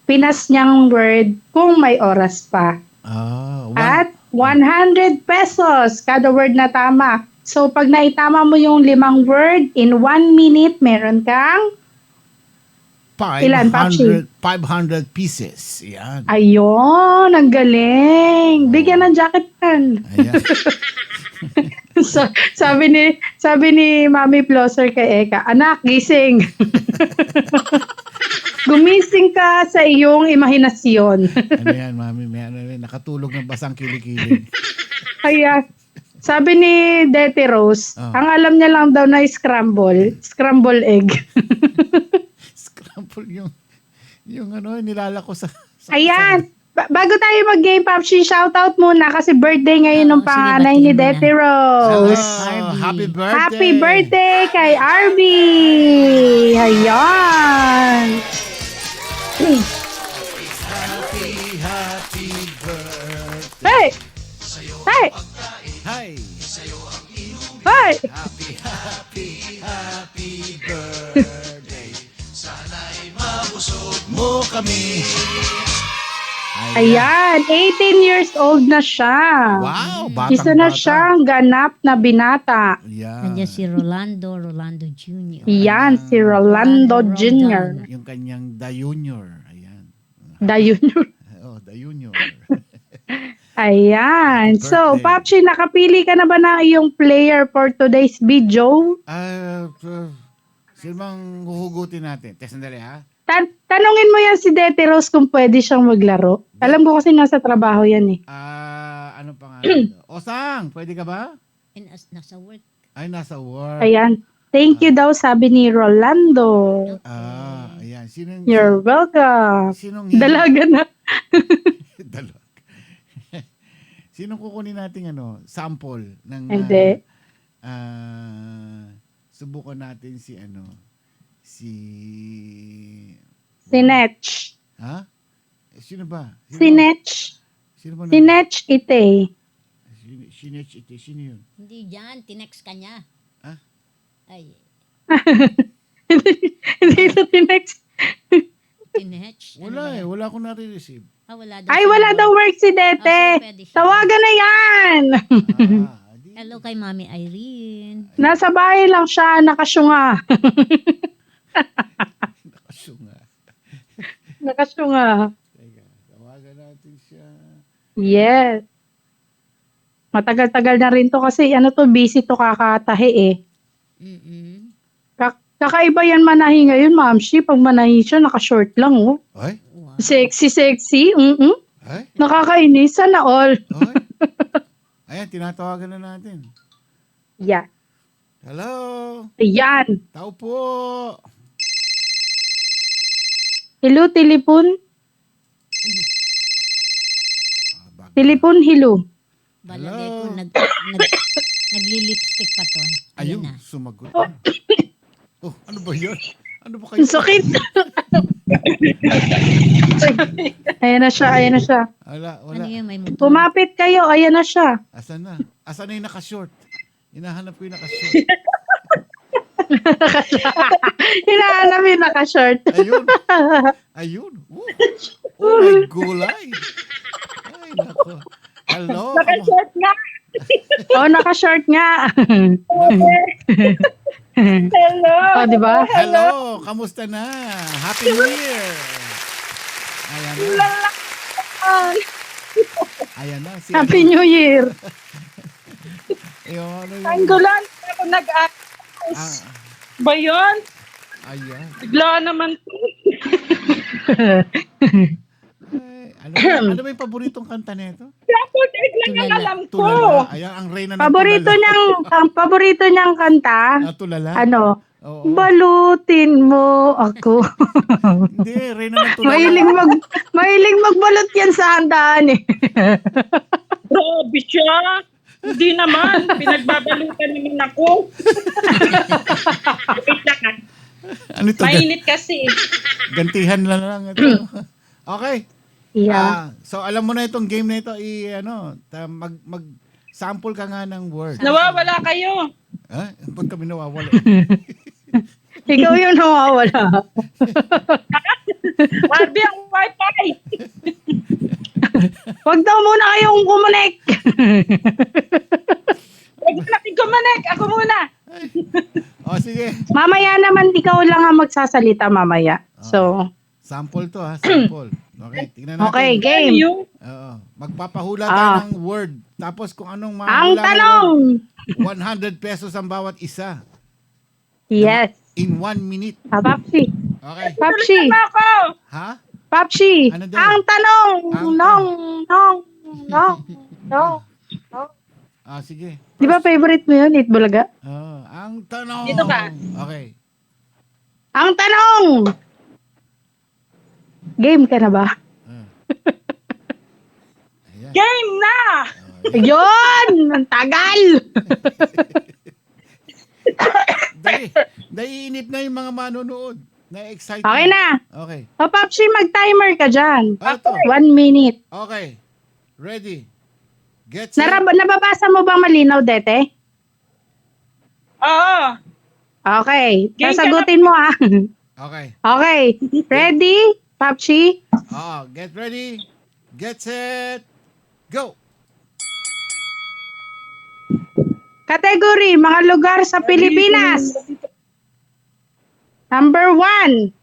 pinas niyang word kung may oras pa. At 100 pesos kada word na tama. So, pag naitama mo yung 5 word, in 1 minute, meron kang 500 pieces. Yan. Ayun, ang galing. Bigyan ng jacket pan. Ayan. So, sabi ni Mami Flosser kay Eka, anak, gising. Gumising ka sa iyong imahinasyon. Ano yan, Mami? May ano rin, nakatulog ng basang kilikili. Kaya, sabi ni Dete Rose, ang alam niya lang daw na scramble egg. Scramble yung ano, nilalako sa Ayan. Bago tayo mag-game, Papsi, shoutout muna kasi birthday ngayon ng panganay ni Dete Rose. Happy birthday! Happy birthday kay Arby! Ayan! Happy birthday! Hey! Hey! Hi! Hey! Happy birthday! Sana'y mabusog mo kami! Ayan, 18 years old na siya. Wow, Isa na siyang ganap na binata. Nandiyan si Rolando Jr. Yan, si Rolando Jr. Yung kanyang The Junior. Ayan. The Junior. Oh, The Junior. Ayan. So, Papsi, nakapili ka na ba ng iyong player for today's video? Sino bang huhugutin natin? Test sandali ha? Tanungin mo yan si Dete Rose kung pwede siyang maglaro. Alam ko kasi nasa trabaho yan eh. Ano pangalan? Osang, pwede ka ba? Nasa work. Ay, nasa work. Ayan. Thank you daw, sabi ni Rolando. Ayan. You're welcome. Dalaga na. Dalag. Sinong kukunin natin sample ng Hindi. subukan natin si Sinech. Ha? Sino ba? Sinech. Sino ba? Sinech Ite. Sinech Ite. Sino yun? Hindi dyan. Tinext ka niya. Ha? Ay. Hindi ito tinext. Tinetch? Wala wala akong nare-receive. Wala daw. Ay, wala daw work si Dete. Tawagan na yan. Hello kay Mami Irene. Nasa bahay lang siya, nakasyunga. Nakasyunga. Teka, tawagan natin siya. Yes. Matagal-tagal na rin to kasi busy to kakatahi eh. Kakaiba yan manahi ngayon, Ma'am Shi. Pag manahi siya, naka-short lang oh. Ay? Sexy. Ay? Nakakainis. Sana all. Ayan, tinatawagan na natin. Yeah. Hello? Ayan. Tao po. Hello, telepon. Telepon, hello. Balagay ko, Hello? nagli-lipstick pa to. Ayun, Ayun na. sumagot. Oh, ano ba yun? Ano ba kayo? Ang sakit. Ayan na siya, ayan na siya. Wala, wala. Ano yun, may motor? Pumapit kayo, ayan na siya. Asan na? Asan na yung naka-short? Hinahanap ko yung naka-short. Hinahanap yung naka-short. Ayun. Ayun. Oh my gulay. Ay, nako. Hello. Naka-short nga. Oh, naka-short nga. Hello. Oh, di ba? Hello. Kamusta na? Happy New Year. Ayan na. Ayan na. Si Happy New Year. Ayun, ano yun? Tanggulan ako nag-ayos. Ba yun? Ayan. Bigla naman po. Ano ba yung paboritong kanta nito? Dapat lang ang alam ko. Tulala. Ayan, ang reyna ng Paborito niyang kanta. Tulala? Ano? Oo. Balutin mo ako. Hindi, reyna ng tulala. Mahilig magbalot yan sa handaan eh. Grabe siya. Hindi naman. Pinagbabalutan naman ako. Wait lang. Ano ito? Mainit kasi. Gantihan lang ito. Okay. Yeah. So alam mo na itong game na ito, mag-sample ka nga ng word. Nawawala kayo. Ha? Ba't kami nawawala? Ikaw yung nawawala. Barbie ang wifi. Wag daw muna kayong kumonek. Huwag na natin kumanek. Ako muna. Sige. Mamaya naman, ikaw lang ang magsasalita mamaya. So, sample to ha, sample. Okay, tingnan natin. Okay, game. Oo. Magpapahula tayo ng word. Tapos kung anong Ang mahula tanong. ng word, 100 pesos ang bawat isa. Yes. In 1 minute. Papsi. Okay. Papsi. Ako. Ha? Papsi. Ano daw? Ang tanong. Nong. Sige. Di ba favorite mo yun, Itbulaga? Ang tanong. Dito ka. Okay. Ang tanong. Game ka na ba? Ayan. Game na. Yun! Ang tagal! Naiinip na yung mga manonood. Na-excited. Okay na. Okay. O, Papsi, mag-timer ka dyan. Ito. 1 minute. Okay. Ready. Get set. Nababasa mo bang malinaw, Dete? Oo. Okay. Game ka Sasagutin mo, ah. Okay. Okay. Ready? Papsi? Get ready. Get set. Go. Category, mga lugar sa Pilipinas. Number 1.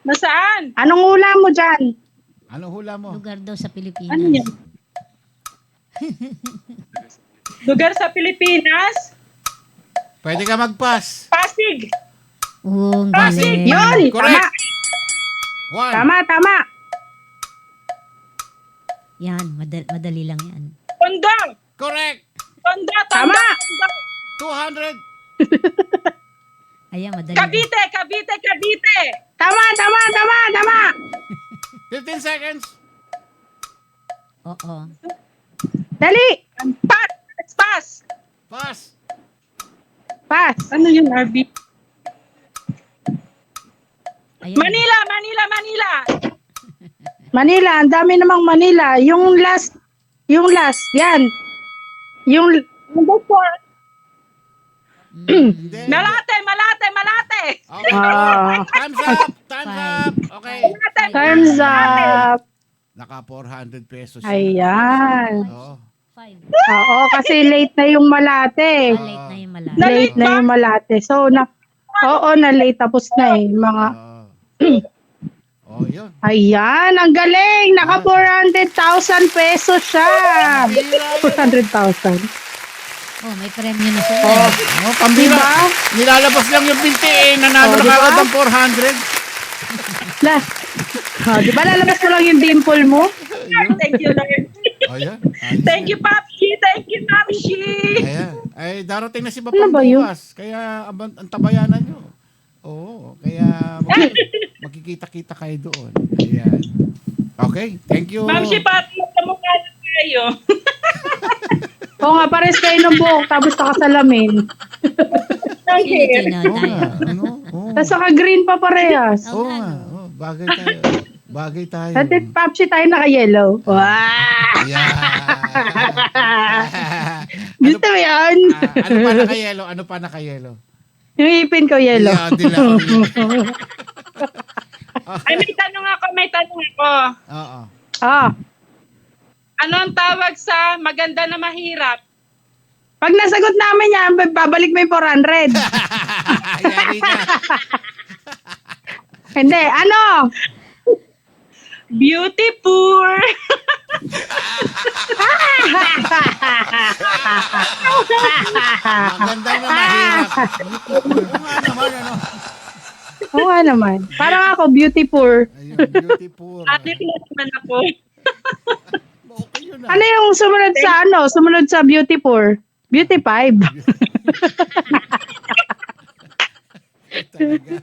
Nasaan? Anong ulam mo dyan? Anong hula mo? Lugar daw sa Pilipinas. Ano yan? Lugar sa Pilipinas? Pwede ka mag-pass. Pasig. Oo, ang Pasig. galing. Yun! Correct. Tama. Tama. Yan, madali lang yan. Tondo. Correct. Tondo. Tama. 200. Ayan, madali. Cavite. Tama. 15 seconds. Oo. Dali. Pass. Pass. Ano yun, RB? Ayan. Manila. Manila, ang dami namang Manila. Yung last, yan. Yung Hindi. Malate. Okay. Time's up. Okay. time's up. Naka 400 pesos. Ayan. Oo. 5. Oo, kasi late na yung Malate. Late na yung malaki. Late na yung Malate. So, na-late. Tapos na eh. Mga, Yun. ayan, ang galing. Naka 400,000 pesos siya. 400,000. Oh, may premyo na siya. Pambira. Diba? Nilalabas lang yung 20 nanalo Oh, na diba? kagad ng La. Di ba lalabas mo lang yung dimple mo? Thank you, Lord. Ayan. Thank you, Papsi. Thank you, Papsi. Ayan. Ay, darating na si Ano Bapang ba yun? bukas. Kaya ang tabayanan nyo. Oo. Kaya magkikita-kita kayo doon. Ayan. Okay. Thank you. Papsi, Papsi, kamukha na tayo. Oo nga, pares kayo ng buhok tapos nakasalamin. Sino Oo nga. Ano? Oo. Tapos naka-green pa parehas. Oo nga. Oo. Bagay tayo. Bagay tayo. At Papsi tayo naka-yellow. Wow! Ayan. Gusto mo yan? Ano pa naka-yellow? Ano pa naka-yellow? Yung ipin ko yellow. Yeah, dilaw. Ay, may tanong ako. Oo. Ano ang tawag sa maganda na mahirap? Pag nasagot namin yan, babalik mo yung 400. Yari na. Hindi, ano? Beautiful. Maganda na mahirap. Oo nga naman, ano? Oo nga naman. Parang ako, beautiful. Ayun, beautiful. Ate na naman ako. Okay yun Ano yung sumunod sa ano? Sumunod sa beautiful? Beauty 5. Talaga.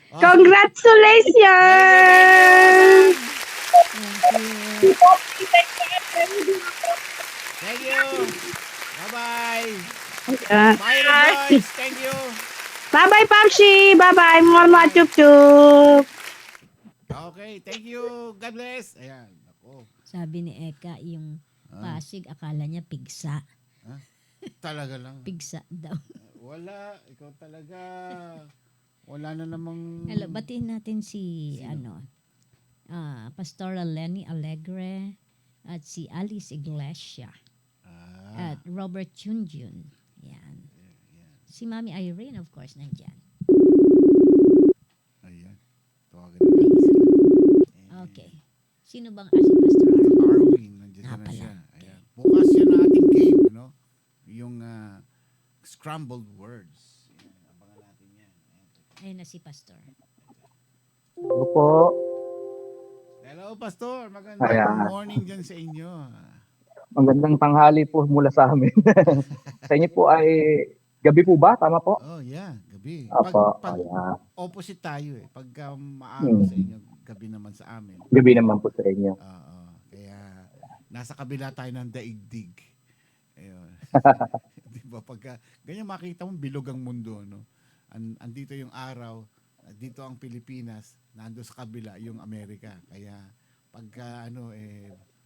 Congratulations! Thank you. Bye-bye. Ah. Bye, Rejoice. Thank you. Bye-bye, Papsi. Bye-bye. Mga chup-chup. Okay, thank you. God bless. Ayan. Ako. Sabi ni Eka, yung Pasig, akala niya pigsa. Talaga lang. Pigsa daw. Wala. Ikaw talaga. Wala na namang... Hello, batiin natin si, Pastoral Lenny Alegre at si Alice Iglesia at Robert Chunjun. Yan. Si Mami Irene, of course, nandyan. Ayan. Tawagan na. Okay. Sino bang si Pastor Arwin, nandiyan na siya. Ayan. Bukas yan ang ating game, no? Yung scrambled words. Ayan, abangan natin yan. Ayun na si Pastor. Hello po. Hello, Pastor. Magandang morning dyan sa inyo. Magandang tanghali po mula sa amin. Sa inyo po ay gabi po ba? Tama po? Oh, yeah. Gabi. Opo. Pag opposite tayo eh. Pagka maaraw sa inyo, gabi naman sa amin. Gabi naman po sa inyo. Oo. Kaya nasa kabila tayo ng daigdig. Ayun. Di ba? Pagka ganyan makita mo, bilog ang mundo. No? Andito yung araw, dito ang Pilipinas, nando sa kabila yung Amerika. Kaya pagka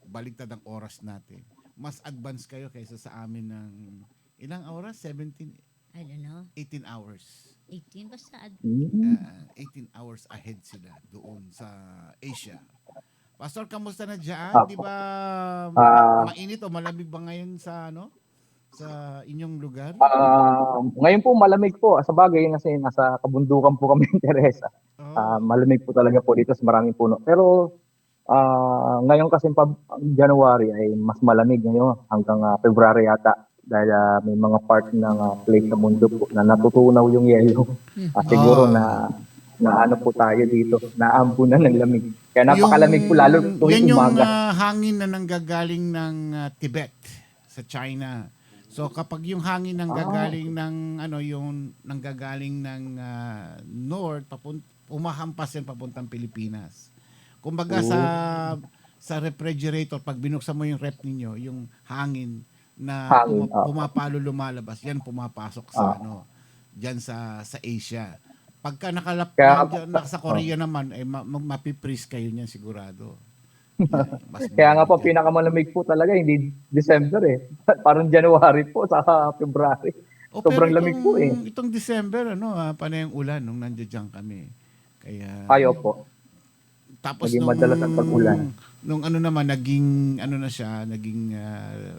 baliktad ang oras natin. Mas advance kayo kaysa sa amin ng ilang oras? 17? I don't know. 18 hours. 18 basta. 18 hours ahead sila doon sa Asia. Pastor, kamusta na dyan? Di ba mainit o malamig ba ngayon sa sa inyong lugar? Ngayon po malamig po. Sa bagay kasi nasa kabundukan po kami ng Teresa. Malamig po talaga po dito sa maraming puno. Pero ngayon kasi January ay mas malamig ngayon hanggang February yata. Dahil may mga part ng place sa mundo po na natutunaw yung yelo. Siguro na ano po tayo dito, naambunan ng lamig. Kaya napakalamig po lalo tuwing umaga. Yan yung hangin na nanggagaling ng Tibet sa China. So kapag yung hangin nanggagaling ng yung nanggagaling ng north umahampas yan papuntang Pilipinas. Kumbaga sa refrigerator pag binuksan mo yung rep ninyo, yung hangin na pumapalo lumalabas, yan pumapasok sa diyan sa Asia. Pagka nasa Korea naman mapipris kayo niyan sigurado. Kaya nga po pinakamalamig po talaga hindi December eh. Parang January po sa February. Sobrang lamig po eh. Itong December panay ang ulan nung nandiyan kami. Kaya ayo po. Tapos naging madalas ang pag-ulan. Nung naman naging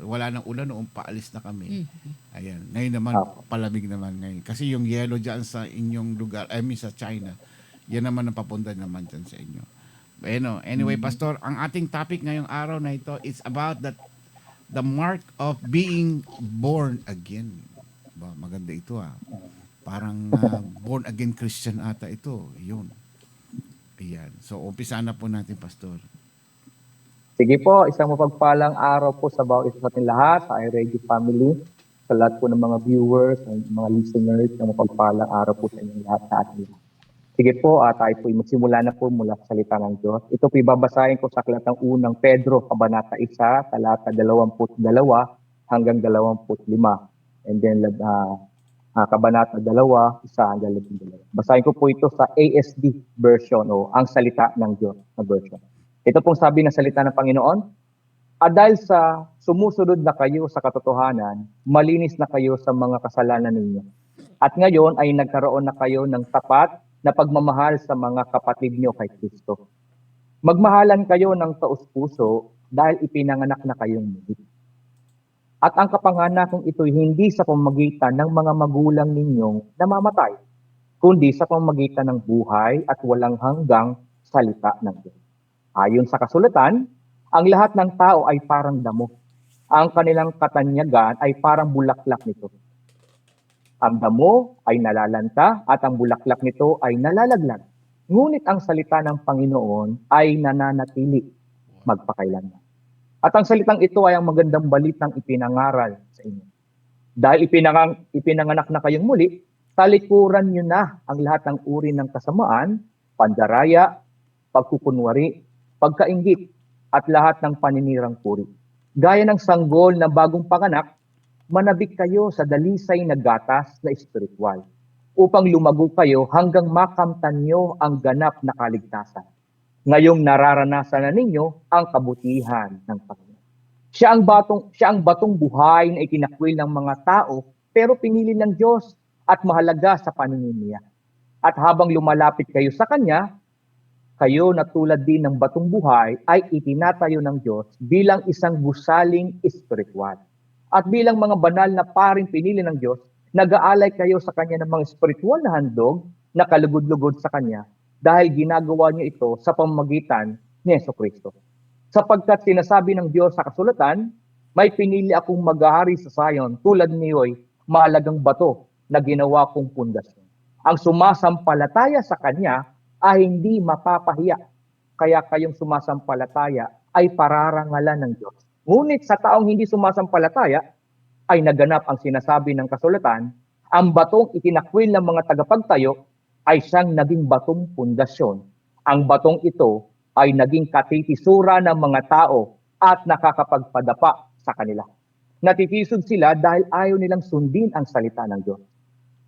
wala nang ulan noong paalis na kami. Ayan, ngayon naman palamig naman ngayon. Kasi yung yellow diyan sa inyong lugar, sa China, yan naman ang papunta naman diyan sa inyo. Anyway, Pastor, ang ating topic ngayong araw na ito is about the mark of being born again. Maganda ito Parang born again Christian ata ito. Yun. Ayan. So, umpisa na po natin, Pastor. Sige po, isang mapagpalang araw po sa bawat isa sa ating lahat, sa iRadio family, sa lahat po ng mga viewers, ng mga listeners, isang mapagpalang araw po sa inyong lahat sa ating lahat. Sige po, tayo po magsimula na po mula sa salita ng Diyos. Ito po ibabasahin ko sa aklat ng unang Pedro, Kabanata 1, talata 22 hanggang 25. And then, Kabanata 2, 1 hanggang 12. Basahin ko po ito sa ASD version o ang salita ng Diyos na version. Ito pong sabi ng salita ng Panginoon, dahil sa sumusunod na kayo sa katotohanan, malinis na kayo sa mga kasalanan ninyo. At ngayon ay nagkaroon na kayo ng tapat na pagmamahal sa mga kapatid nyo kay Kristo. Magmahalan kayo ng taus-puso dahil ipinanganak na kayong muli. At ang kapanganakong ito'y hindi sa pamamagitan ng mga magulang ninyong namamatay, kundi sa pamamagitan ng buhay at walang hanggang salita ng Diyos. Ayon sa kasulatan, ang lahat ng tao ay parang damo. Ang kanilang katanyagan ay parang bulaklak nito. Ang damo ay nalalanta at ang bulaklak nito ay nalalaglag. Ngunit ang salita ng Panginoon ay nananatili magpakailanman. At ang salitang ito ay ang magandang balitang ipinangaral sa inyo. Dahil ipinanganak na kayong muli, talikuran nyo na ang lahat ng uri ng kasamaan, pandaraya, pagkukunwari, pagkainggit, at lahat ng paninirang puri. Gaya ng sanggol na bagong panganak, manabik kayo sa dalisay na gatas na espiritual upang lumago kayo hanggang makamtan nyo ang ganap na kaligtasan. Ngayong nararanasan na ninyo ang kabutihan ng Panginoon. Siya ang batong buhay na itinakwil ng mga tao pero pinili ng Diyos at mahalaga sa paningin niya. At habang lumalapit kayo sa Kanya, kayo na tulad din ng batong buhay ay itinatayo ng Diyos bilang isang gusaling espiritual. At bilang mga banal na paring pinili ng Diyos, nag-aalay kayo sa Kanya ng mga espiritual na handog na kalugod-lugod sa Kanya dahil ginagawa niyo ito sa pamamagitan ni Jesucristo. Sapagkat sinasabi ng Diyos sa kasulatan, may pinili akong mag-ahari sa Zion tulad niyo'y mahalagang bato na ginawa kong pundasyon. Ang sumasampalataya sa Kanya ay hindi mapapahiya. Kaya kayong sumasampalataya ay pararangalan ng Diyos. Ngunit sa taong hindi sumasampalataya, ay naganap ang sinasabi ng kasulatan, ang batong itinakwil ng mga tagapagtayo ay siyang naging batong pundasyon. Ang batong ito ay naging katitisura ng mga tao at nakakapagpadapa sa kanila. Natitisod sila dahil ayaw nilang sundin ang salita ng Diyos.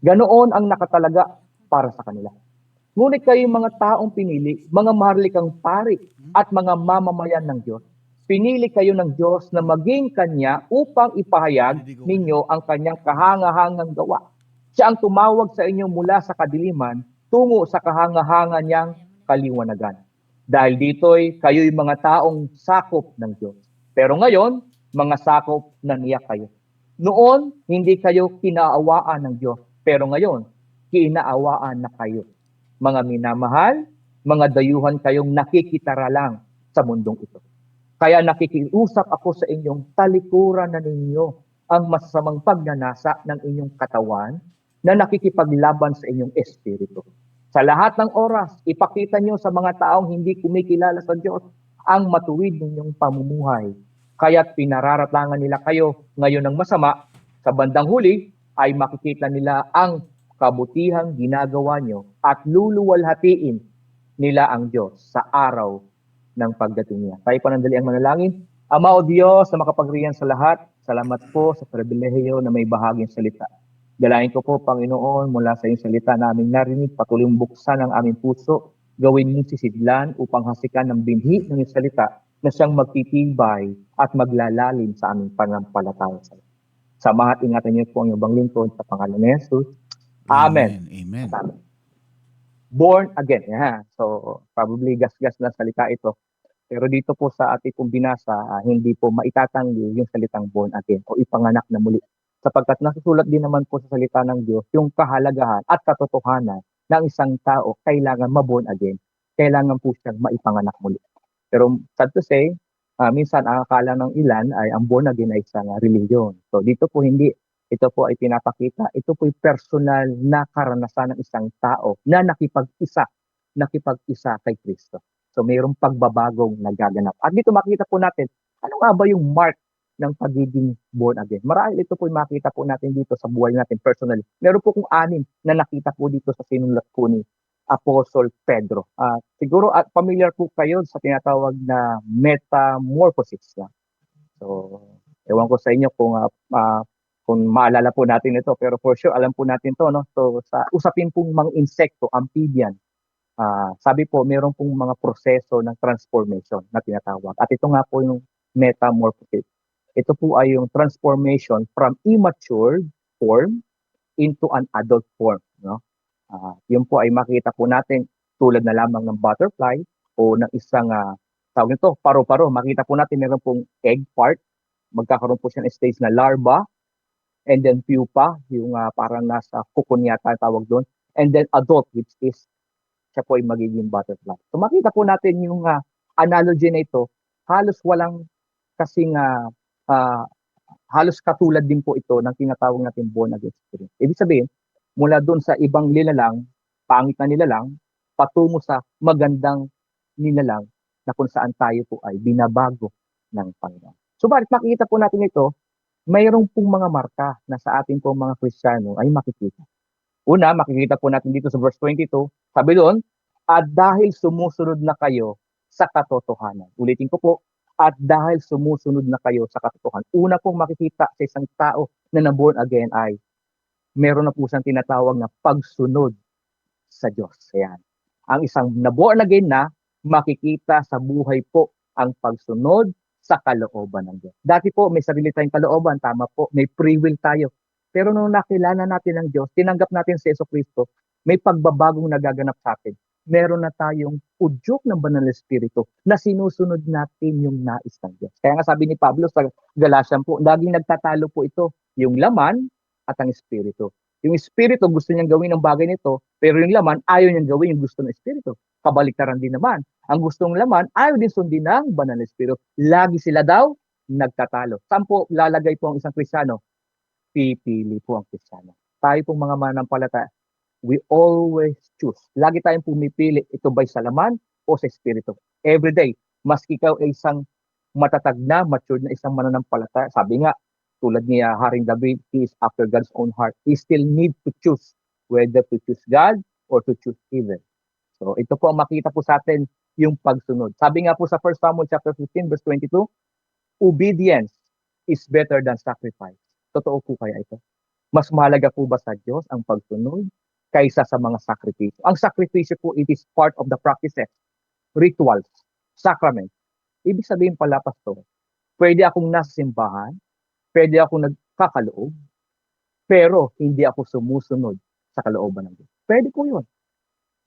Ganoon ang nakatalaga para sa kanila. Ngunit kayong mga taong pinili, mga maharlikang pari at mga mamamayan ng Diyos, pinili kayo ng Diyos na maging Kanya upang ipahayag ninyo ang Kanyang kahangahangang gawa. Siya ang tumawag sa inyo mula sa kadiliman tungo sa kahangahangan niyang kaliwanagan. Dahil dito'y kayo'y mga taong sakop ng Diyos. Pero ngayon, mga sakop na niya kayo. Noon, hindi kayo kinaawaan ng Diyos. Pero ngayon, kinaawaan na kayo. Mga minamahal, mga dayuhan kayong nakikitara lang sa mundong ito. Kaya nakikiusap ako sa inyong talikuran na ninyo ang masasamang pagnanasa ng inyong katawan na nakikipaglaban sa inyong espiritu. Sa lahat ng oras, ipakita nyo sa mga taong hindi kumikilala sa Diyos ang matuwid ninyong pamumuhay. Kaya't pinararatangan nila kayo ngayon ng masama, sa bandang huli ay makikita nila ang kabutihang ginagawa nyo at luluwalhatiin nila ang Diyos sa araw ng pagdating niya. Tayo panandali ang manalangin. Ama o Diyos na makapagharian sa lahat, salamat po sa pribilehiyo na may bahaging salita. Dalayan ko po, Panginoon, mula sa iyong salita naming narinig, patuloy buksan ang aming puso, gawin mong sisidlan upang hasikan ng binhi ng iyong salita na siyang magtitibay at maglalalim sa aming panampalataya sa iyo. Samahat ingatan niyo po ang iyong lingkod sa pangalan ni Jesus. Amen. Amen. Amen. Born again. Yeah. So, probably gas-gas na salita ito. Pero dito po sa ating pong binasa, hindi po maitatanggi yung salitang born again o ipanganak na muli. Sapagkat nasusulat din naman po sa salita ng Diyos yung kahalagahan at katotohanan ng isang tao kailangan ma-born again. Kailangan po siyang maipanganak muli. Pero sad to say, minsan ang akala ng ilan ay ang born again ay isang religion. So dito po hindi. Ito po ay pinapakita, ito po ay personal na karanasan ng isang tao na nakipag-isa nakipag-isa kay Kristo. So mayroong pagbabagong nagaganap. At dito makita po natin, ano nga ba yung mark ng pagiging born again? Marahil ito po yung makita po natin dito sa buhay natin personally. Meron po kung 6 na nakita po dito sa sinulat po ni Apostle Pedro. Siguro at familiar po kayo sa tinatawag na metamorphosis. So, ewan ko sa inyo kung maalala po natin ito, pero for sure alam po natin to, no? So sa usapin pong mga insekto, amphibian, sabi po meron pong mga proseso ng transformation na tinatawag. At ito nga po yung metamorphosis. Ito po ay yung transformation from immature form into an adult form, no? Yun po ay makita po natin tulad na lamang ng butterfly o ng isang tawag nito, paro-paro. Makita po natin meron pong egg part, magkakaroon po siya ng stage na larva, and then pupa, yung parang nasa cocoon yata tawag doon, and then adult, which is siya po ay magiging butterfly. So makita po natin yung analogy na ito, halos walang kasing halos katulad din po ito ng tinatawag natin born again experience. Ibig sabihin, mula doon sa ibang nilalang, pangit na nilalang, patungo sa magandang nilalang na kung saan tayo po ay binabago ng Panginoon. So bakit makikita po natin ito? Mayroong pong mga marka na sa ating pong mga Kristiyano ay makikita. Una, makikita po natin dito sa verse 22, sabi doon, at dahil sumusunod na kayo sa katotohanan. Ulitin ko po, at dahil sumusunod na kayo sa katotohanan. Una pong makikita sa isang tao na na-born again ay meron na po siyang tinatawag na pagsunod sa Diyos. Ayan. Ang isang na-born again na makikita sa buhay po ang pagsunod sa kalooban ng Diyos. Dati po, may sarili tayong kalooban, tama po, may free will tayo. Pero nung nakilala natin ang Diyos, tinanggap natin si Jesucristo, may pagbabagong nagaganap sa atin. Meron na tayong udyok ng Banal na Espiritu na sinusunod natin yung nais ng Diyos. Kaya nga sabi ni Pablo sa Galatian po, laging nagtatalo po ito, yung laman at ang Espiritu. Yung Espiritu gusto niyang gawin ang bagay nito, pero yung laman ayaw niyang gawin yung gusto ng Espiritu. Kabaliktaran din naman. Ang gustong laman, ayaw din sundin ng Banal na Espiritu. Lagi sila daw nagtatalo. Saan po lalagay po ang isang Kristiyano? Pipili po ang Kristiyano. Tayo pong mga manampalataya, we always choose. Lagi tayong pumipili, ito ba'y sa laman o sa Espiritu. Every day, maski ikaw ay isang matatag na, matured na isang mananampalataya. Sabi nga, tulad ni Haring David, he is after God's own heart. He still need to choose whether to choose God or to choose evil. So ito po ang makita po sa atin yung pagsunod. Sabi nga po sa 1 Samuel chapter 15 verse 22, obedience is better than sacrifice. Totoo po kaya ito? Mas mahalaga po ba sa Diyos ang pagsunod kaysa sa mga sakripisyo? Ang sakripisyo po, it is part of the practices, rituals, sacrament. Ibig sabihin pala, pastor, pwede akong nasa simbahan, pwede akong nagkakaloob, pero hindi ako sumusunod sa kalooban ng Diyos. Pwede po yun.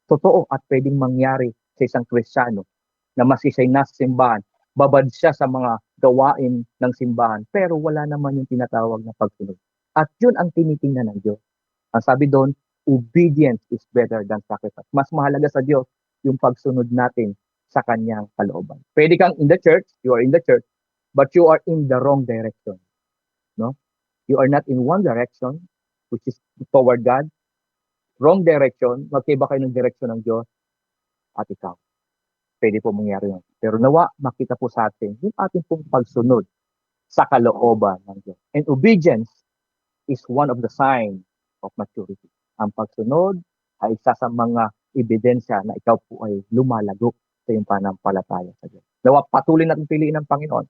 Totoo at pwedeng mangyari sa isang Kristiyano na maski siya'y nasa simbahan, babad siya sa mga gawain ng simbahan, pero wala naman yung tinatawag na pagsunod. At yun ang tinitingnan ng Diyos. Ang sabi doon, obedience is better than sacrifice. Mas mahalaga sa Diyos yung pagsunod natin sa kanyang kalooban. Pwede kang in the church, you are in the church, but you are in the wrong direction. No? You are not in one direction, which is toward God. Wrong direction, magkaiba kayo ng direction ng Diyos at ikaw. Pwede po mangyari yun. Pero nawa, makita po sa atin yung ating pong pagsunod sa kalooban ng Diyos. And obedience is one of the signs of maturity. Ang pagsunod ay isa sa mga ebidensya na ikaw po ay lumalago sa iyong panampalataya sa Diyos. Nawa, patuloy natin piliin ng Panginoon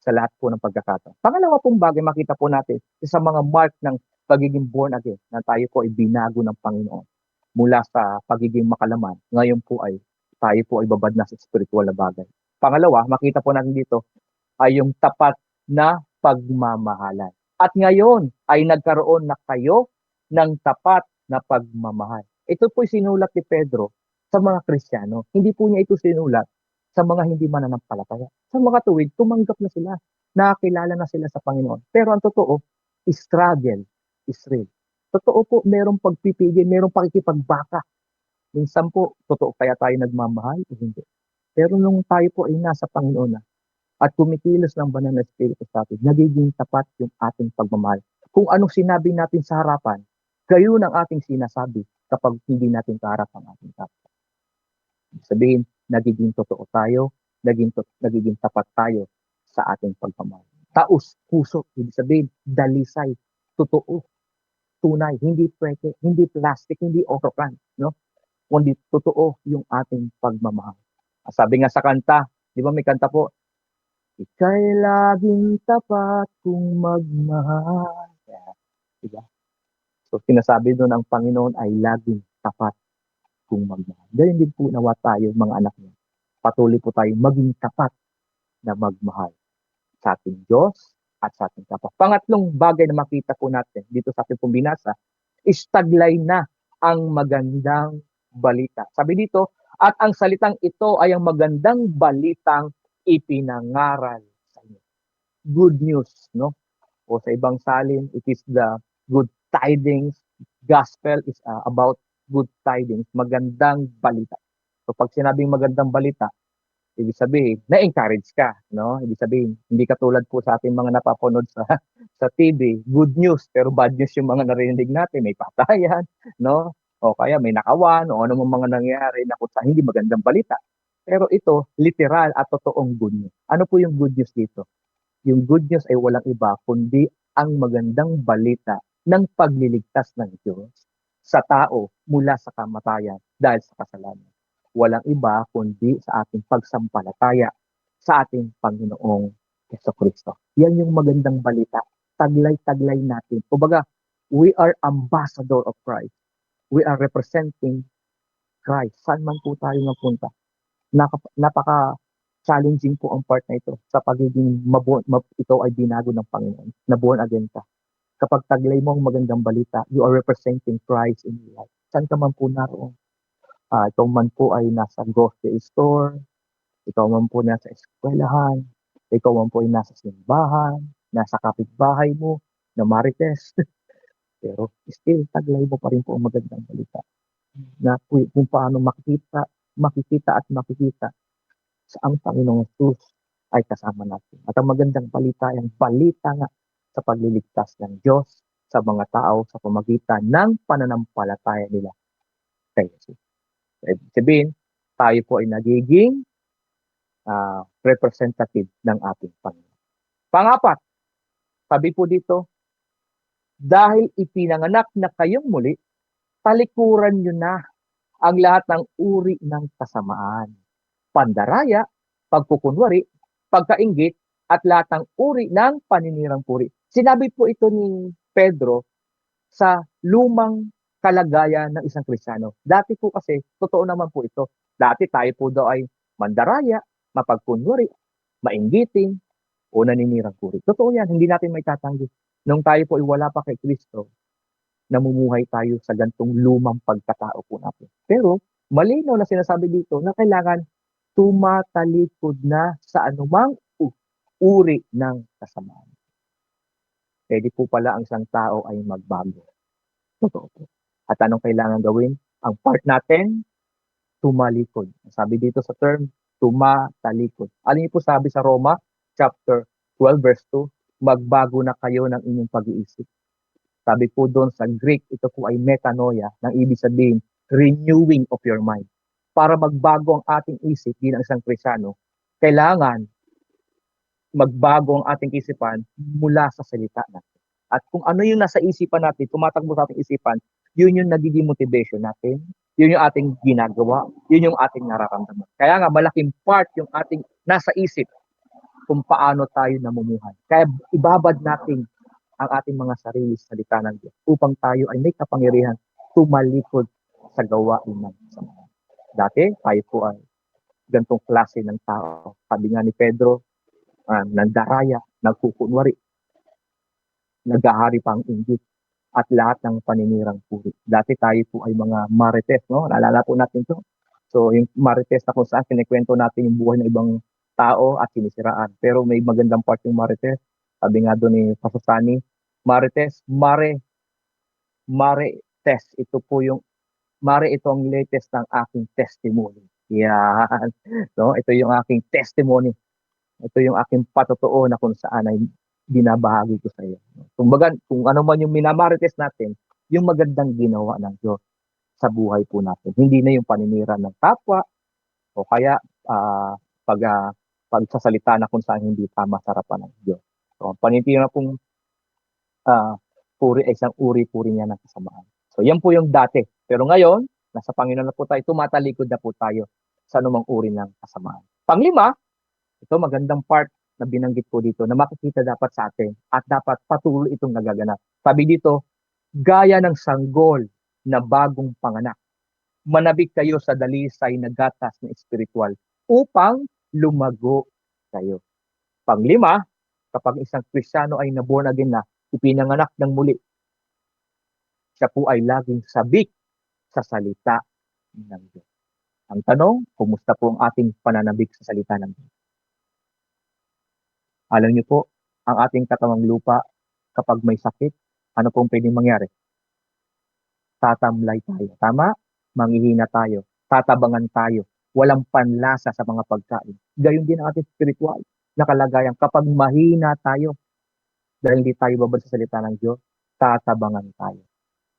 sa lahat po ng pagkakataon. Pangalawa pong bagay, makita po natin sa mga mark ng pagiging born again, na tayo po ay binago ng Panginoon mula sa pagiging makalaman. Ngayon po ay tayo po ay babad na sa spiritual na bagay. Pangalawa, makita po natin dito ay yung tapat na pagmamahalan. At ngayon ay nagkaroon na kayo ng tapat na pagmamahal. Ito po sinulat ni Pedro sa mga Kristiyano. Hindi po niya ito sinulat sa mga hindi mananampalataya. Sa mga tuwid, tumanggap na sila. Nakakilala na sila sa Panginoon. Pero ang totoo, struggle is real. Totoo po, merong pagpipigil, merong pakikipagbaka. Minsan po, totoo kaya tayo nagmamahal o hindi. Pero nung tayo po ay nasa Panginoon na at kumikilos ng Banal na Espiritu sa atin, nagiging tapat yung ating pagmamahal. Kung anong sinabi natin sa harapan, gayon ang ating sinasabi kapag hindi natin kaharap ang ating kapwa. Sabihin, nagiging totoo tayo, nagiging tapat tayo sa ating pagmamahal. Taos, puso, ibig sabihin, dalisay, totoo, tunay, hindi pwede, hindi plastic, hindi autocan, no? Kundi totoo yung ating pagmamahal. Sabi nga sa kanta, di ba may kanta po, ika'y laging tapat kung magmahal. Diba? So, sinasabi doon ang Panginoon ay laging tapat kung magmahal. Ganyan din po nawa tayo, mga anak niya. Patuloy po tayo maging tapat na magmahal sa ating Diyos at sa ating kapwa. Pangatlong bagay na makita po natin dito sa ating pumbinasa is taglay na ang magandang balita. Sabi dito, at ang salitang ito ay ang magandang balitang ipinangaral sa inyo. Good news, no? O sa ibang salin, it is the good tidings. Gospel is about good tidings, magandang balita. So pag sinabing magandang balita, ibig sabihin, na-encourage ka, no? Ibig sabihin, hindi katulad po sa ating mga napapanood sa TV, good news, pero bad news yung mga narinig natin, may patayan, no? O kaya may nakawan, o ano mga nangyayari na kung sa hindi magandang balita. Pero ito, literal at totoong good news. Ano po yung good news dito? Yung good news ay walang iba, kundi ang magandang balita ng pagliligtas ng Diyos sa tao mula sa kamatayan dahil sa kasalanan. Walang iba kundi sa ating pagsampalataya sa ating Panginoong Jesucristo. Yan yung magandang balita. Taglay-taglay natin. Kumbaga, we are ambassador of Christ. We are representing Christ. Saan man po tayo napunta. Napaka-challenging po ang part na ito sa pagiging ito ay binago ng Panginoon, na born again ka. Kapag taglay mo ang magandang balita, you are representing Christ in your life. Saan ka man po naroon? Ikaw man po ay nasa grocery store, ikaw man po nasa eskwelahan, ikaw man po ay nasa simbahan, nasa kapitbahay mo, na marites. Pero still, taglay mo pa rin po ang magandang balita. Na kung paano makikita sa ang Panginoong Jesus ay kasama natin. At ang magandang balita ay ang balita nga sa pagliligtas ng Diyos sa mga tao sa pamagitan ng pananampalataya nila kay Jesus. Ibig sabihin, tayo po ay nagiging representative ng ating Panginoon. Pangapat, sabi po dito, dahil ipinanganak na kayong muli, talikuran nyo na ang lahat ng uri ng kasamaan. Pandaraya, pagkukunwari, pagkainggit, at lahat ng uri ng paninirang puri. Sinabi po ito ni Pedro sa lumang kalagayan ng isang Kristiyano. Dati po kasi, totoo naman po ito. Dati tayo po daw ay mandaraya, mapagkunwari, mainggiting, o naninirang puri. Totoo yan, hindi natin may tatanggi. Nung tayo po ay wala pa kay Kristo, namumuhay tayo sa gantong lumang pagkatao po natin. Pero, malinaw na sinasabi dito na kailangan tumatalikod na sa anumang uri ng kasamaan. Pwede po pala ang isang tao ay magbago. Totoo po. At anong kailangan gawin? Ang part natin, tumalikod. Sabi dito sa term, tumatalikod. Ano niyo po sabi sa Roma, chapter 12, verse 2? Magbago na kayo ng inyong pag-iisip. Sabi po doon sa Greek, ito po ay metanoia, nang ibig sabihin, renewing of your mind. Para magbago ang ating isip bilang isang Kristiyano, kailangan magbago ang ating isipan mula sa salita natin. At kung ano yung nasa isipan natin, tumatakbo sa ating isipan, yun yung nagiging motivation natin, yun yung ating ginagawa, yun yung ating nararamdaman. Kaya nga, malaking part yung ating nasa isip kung paano tayo namumuhay. Kaya ibabad natin ang ating mga sarili sa salita ng Diyos upang tayo ay may kapangyarihan tumalikod sa gawain ng kasama. Dati, tayo po ay gantong klase ng tao. Sabi nga ni Pedro, nandaraya, nagkukunwari, naghahari pa ang inggit, at lahat ng paninirang puri. Dati tayo po ay mga marites, no? Naalala po natin to. So, yung marites na kung saan kinikwento natin yung buhay ng ibang tao at sinisiraan. Pero may magandang part yung marites. Sabi nga doon ni Pasosani, marites, marites. Ito po yung, ito ang latest ng aking testimony. Yan. No? Ito yung aking testimony. Ito yung aking patotoo na kung saan ay binabahagi ko sa iyo. Kumbaga, kung ano man yung minamarites natin, yung magandang ginawa ng Diyos sa buhay po natin. Hindi na yung paninira ng kapwa, O kaya pag pagsasalita na kung saan hindi tama sa harapan ng Diyos. So, ang panitiran pong puri ay isang uri-puri niya ng kasamaan. So, yan po yung dati. Pero ngayon, nasa Panginoon na po tayo, tumatalikod na po tayo sa anumang uri ng kasamaan. Panglima, ito magandang part na binanggit po dito na makikita dapat sa atin at dapat patuloy itong nagaganap. Sabi dito, gaya ng sanggol na bagong panganak, manabik kayo sa dalisay na gatas na espiritual upang lumago kayo. Panglima, kapag isang Kristiyano ay naborn again na, ipinanganak ng muli, siya po ay laging sabik sa salita ng Diyos. Ang tanong, kumusta po ang ating pananabik sa salita ng Diyos? Alam niyo po, ang ating katawang lupa, kapag may sakit, ano pong pwedeng mangyari? Tatamlay tayo. Tama? Manghihina tayo. Tatabangan tayo. Walang panlasa sa mga pagkain. Gayon din ang ating spiritual na kalagayan. Kapag mahina tayo, dahil hindi tayo babad sa salita ng Diyos, tatabangan tayo.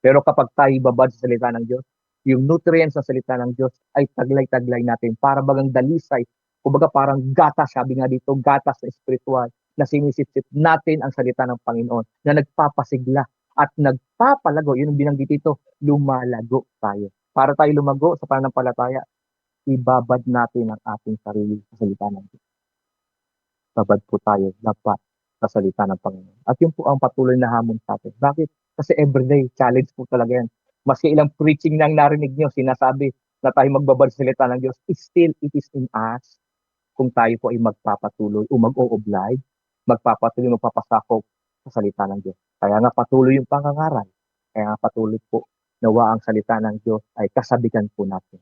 Pero kapag tayo babad sa salita ng Diyos, yung nutrients sa salita ng Diyos ay taglay-taglay natin para bagang dalisay, kumbaga parang gatas, sabi nga dito, gatas na spiritual na sinisip-sip natin ang salita ng Panginoon na nagpapasigla at nagpapalago. Yun ang binanggit dito, lumalago tayo. Para tayo lumago sa pananampalataya, ibabad natin ang ating sarili sa salita ng Diyos. Babad po tayo dapat sa salita ng Panginoon. At yun po ang patuloy na hamon sa atin. Bakit? Kasi everyday, challenge po talaga yan. Maski ilang preaching nang narinig nyo, sinasabi na tayo magbabad sa salita ng Diyos, still it is in us kung tayo po ay magpapatuloy o mag-o-oblige, magpapatuloy, magpapasakop sa salita ng Diyos. Kaya nga patuloy yung pangangaral. Kaya nga patuloy po nawa ang salita ng Diyos ay kasabikan po natin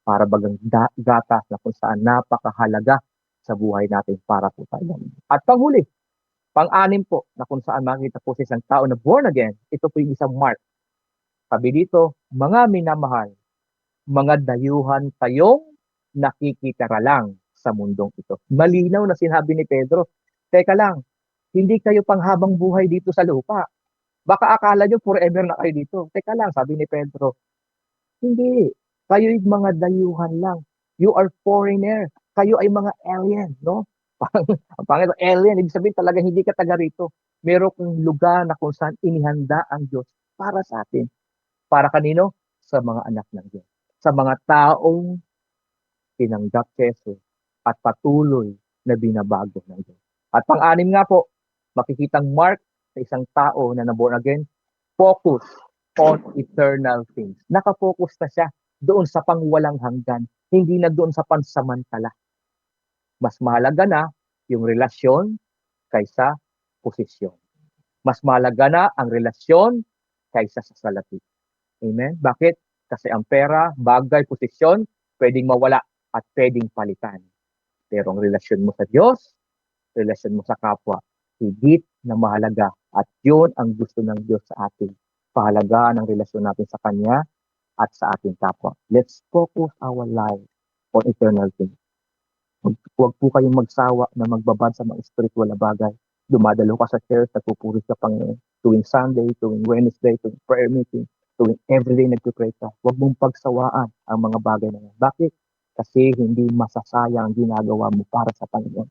para bagang gatas na kung saan napakahalaga sa buhay natin para po tayo. At panghuli, pang-anim po na kung saan makikita po sa isang tao na born again, ito po yung isang mark. Sabi dito, mga minamahal, mga dayuhan kayong nakikitaralang sa mundong ito. Malinaw na sinabi ni Pedro, teka lang, hindi kayo panghabang buhay dito sa lupa. Baka akala nyo forever na kayo dito. Teka lang, sabi ni Pedro, hindi. Kayo yung mga dayuhan lang. You are foreigner. Kayo ay mga alien, no? Ang Panginoon, alien, ibig sabihin talaga hindi ka taga rito. Meron kang lugar na kung saan inihanda ang Diyos para sa atin. Para kanino? Sa mga anak ng Diyos. Sa mga taong tinanggap si Jesus at patuloy na binabago ng Diyos. At pang-anim nga po, makikitang mark sa isang tao na naborn again, focus on eternal things. Nakafocus na siya doon sa pangwalang hanggan, hindi na doon sa pansamantala. Mas mahalaga na yung relasyon kaysa posisyon. Mas mahalaga na ang relasyon kaysa sa salapi. Amen? Bakit? Kasi ang pera, bagay, posisyon, pwedeng mawala at pwedeng palitan. Pero ang relasyon mo sa Diyos, relasyon mo sa kapwa, higit na mahalaga. At yun ang gusto ng Diyos sa atin. Pahalagaan ang relasyon natin sa Kanya at sa ating kapwa. Let's focus our life on eternal things. Huwag po kayong magsawa na magbabad sa mga spiritual na bagay. Dumadalo ka sa church, nagpupuri sa Panginoon. Tuwing Sunday, tuwing Wednesday, tuwing prayer meeting, tuwing everyday nagpipray ka. Huwag mong pagsawaan ang mga bagay na yan. Bakit? Kasi hindi masasayang ang ginagawa mo para sa Panginoon.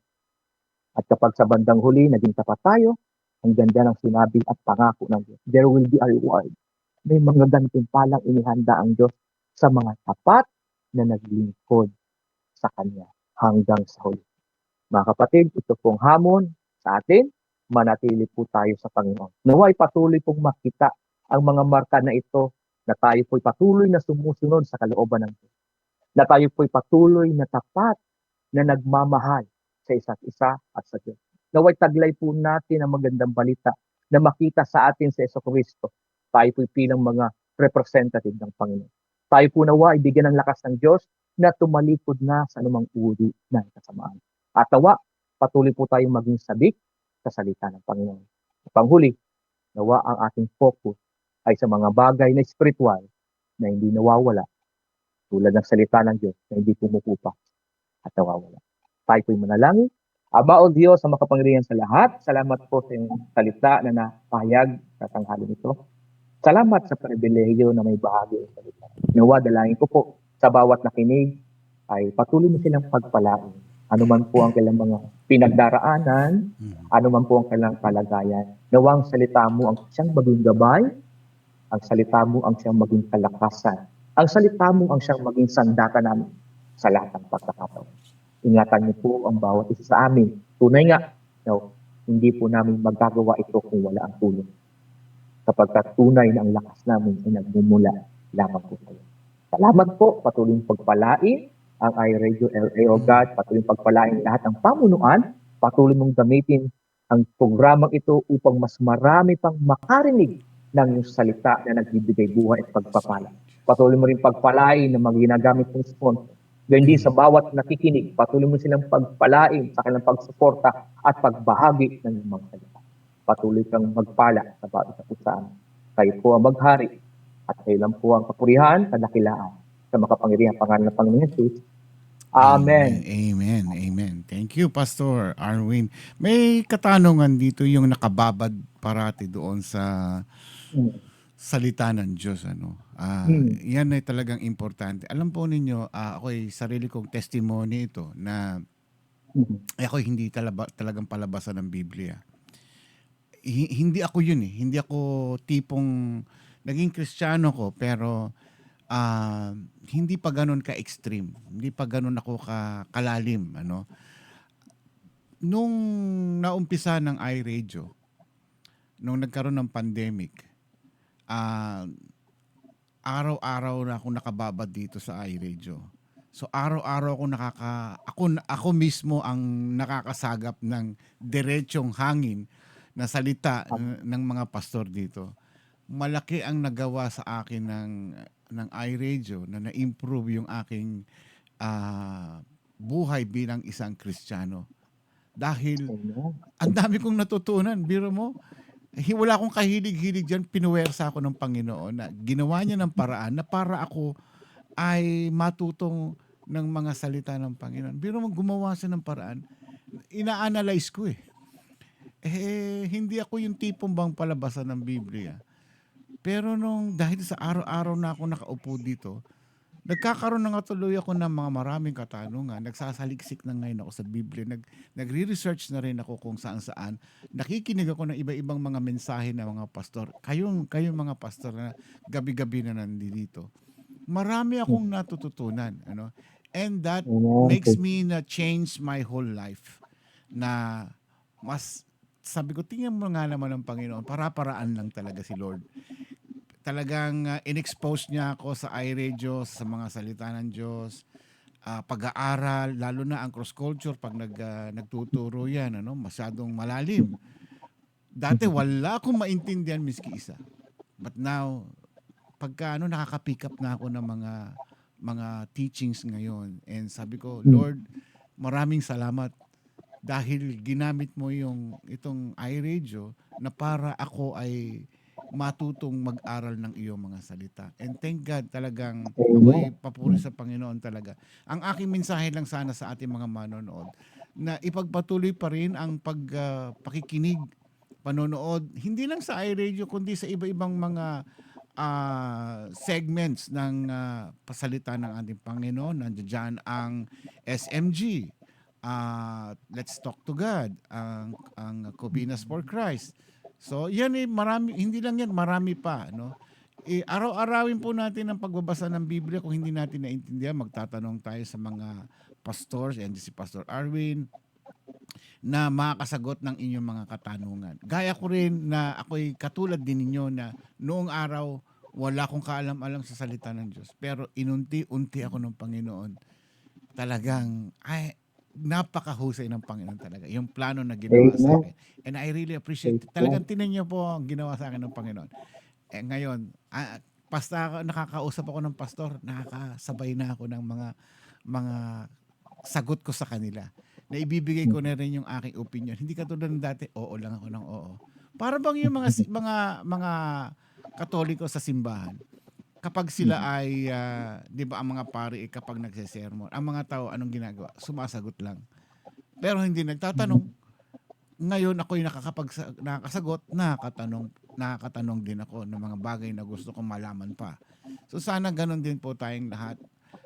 At kapag sa bandang huli, naging tapat tayo, ang ganda ng sinabi at pangako ng Diyos. There will be a reward. May mga gantimpalang inihanda ang Diyos sa mga tapat na naglingkod sa Kanya hanggang sa huli. Mga kapatid, ito pong hamon sa atin, manatili po tayo sa Panginoon. Naway patuloy pong makita ang mga marka na ito na tayo po'y patuloy na sumusunod sa kalooban ng Diyos. Na tayo po'y patuloy na tapat na nagmamahal sa isa't isa at sa Diyos. Naway taglay po natin ang magandang balita na makita sa atin sa Jesucristo. Tayo po'y pilang mga representative ng Panginoon. Tayo po nawa ibigyan ng lakas ng Diyos na tumalikod na sa anumang uri ng kasamaan. At nawa, patuloy po tayong maging sabik sa salita ng Panginoon. Panghuli, nawa ang ating focus ay sa mga bagay na spiritual na hindi nawawala tulad ng salita ng Diyos na hindi pumupupa at nawawala. Tayo po'y manalangin. Ama o Diyos, sa makapangyarihan sa lahat, salamat po sa iyong salita na napahayag sa tanghali nito. Salamat sa pribilehiyo na may bahagi ng salita. Nawa, dalangin ko po sa bawat nakinig ay patuloy mo silang pagpalain. Ano man po ang kailang mga pinagdaraanan, ano man po ang kailang kalagayan, nawang salita mo ang siyang maging gabay, ang salita mo ang siyang maging kalakasan, ang salita mo ang siyang maging sandata namin sa lahat ng pagkakataon. Ingatan niyo po ang bawat isa sa amin. Tunay nga, no, hindi po namin magagawa ito kung wala ang tulong. Kapag tunay na ang lakas namin ay nagmumula lamang po kayo. Salamat po, patuloy pagpalain ang iRadio LA, O God, patuloy pagpalain lahat ng pamunuan, patuloy mong gamitin ang programang ito upang mas marami pang makarinig ng iyong salita na nagbibigay buhay at pagpapala. Patuloy mo rin pagpalain ng mga ginagamit mong sponsor. Ganyan din sa bawat nakikinig, patuloy mo silang pagpalain sa kanilang pagsuporta at pagbahagi ng iyong mga salita. Patuloy kang magpala sa bawat isa po sa amin. Kayo po ang maghari at kayo lang po ang kapurihan, kadakilaan sa makapangyarihang pangalan ng Panginoon Jesus. Amen. Amen. Amen. Thank you, Pastor Arwin. May katanungan dito yung nakababad parati doon sa salita ng Diyos. Yan ay talagang importante. Alam po ninyo, ako'y sarili kong testimony ito na ako'y hindi talagang palabasan ng Biblia. Hindi ako yun eh. Hindi ako tipong naging Kristiyano ko pero hindi pa ganun ka-extreme. Hindi pa ganun ako kalalim. Nung naumpisa ng iRadio, nung nagkaroon ng pandemic, araw-araw na ako nakababad dito sa iRadio. So araw-araw ako mismo ang nakakasagap ng diretsong hangin na salita ng mga pastor dito. Malaki ang nagawa sa akin ng iRadio na na-improve yung aking buhay bilang isang Kristiyano. Dahil ang dami kong natutunan. Biro mo, wala akong kahilig-hilig dyan. Pinuwersa ako ng Panginoon na ginawa niya ng paraan na para ako ay matutong ng mga salita ng Panginoon. Biro mo, gumawa siya ng paraan. Ina-analyze ko hindi ako yung tipong bang palabasan ng Biblia. Pero dahil sa araw-araw na ako nakaupo dito, nagkakaroon na nga tuloy ako ng mga maraming katanungan. Nagsasaliksik na ngayon ako sa Biblia. Nagre-research na rin ako kung saan-saan. Nakikinig ako ng iba-ibang mga mensahe ng mga pastor. Kayong mga pastor na gabi-gabi na nandito. Marami akong natututunan. And that makes me change my whole life. Na mas, sabi ko, tingnan mo nga naman ng Panginoon. Para-paraan lang talaga si Lord. Talagang in-expose niya ako sa iRadio, sa mga salita ng Diyos, pag-aaral, lalo na ang cross-culture pag nagtuturo yan, masyadong malalim. Dati wala akong maintindihan miski isa. But now, pagka nakaka-pick up na ako ng mga teachings ngayon. And sabi ko, Lord, maraming salamat dahil ginamit mo itong iRadio na para ako ay matutong mag-aral ng iyong mga salita. And thank God talagang ako'y papuri sa Panginoon talaga. Ang aking mensahe lang sana sa ating mga manonood na ipagpatuloy pa rin ang pakikinig, panonood, hindi lang sa iRadio kundi sa iba-ibang mga segments ng pasalita ng ating Panginoon. Nandiyan ang SMG, Let's Talk to God, ang Cobinas for Christ. So yan marami, hindi lang yan, marami pa. Araw-arawin po natin ang pagbabasa ng Biblia. Kung hindi natin naintindihan, magtatanong tayo sa mga pastors, and si Pastor Arwin, na makakasagot ng inyong mga katanungan. Gaya ko rin na ako'y katulad din ninyo na noong araw, wala akong kaalam-alam sa salita ng Diyos. Pero inunti-unti ako ng Panginoon. Talagang, napakahusay ng Panginoon talaga. Yung plano na ginawa sa akin. And I really appreciate it. Talagang tinan niyo po ang ginawa sa akin ng Panginoon. Ngayon, basta nakakausap ako ng pastor, nakakasabay na ako ng mga sagot ko sa kanila. Na ibibigay ko na rin yung aking opinion. Hindi katulad ng dati, oo lang ako ng oo. Para bang yung mga Katoliko sa simbahan, kapag sila ay, di ba ang mga pari kapag nagsesermon, ang mga tao anong ginagawa? Sumasagot lang. Pero hindi nagtatanong. Ngayon ako'y nakakasagot, nakakatanong din ako ng mga bagay na gusto kong malaman pa. So sana ganun din po tayong lahat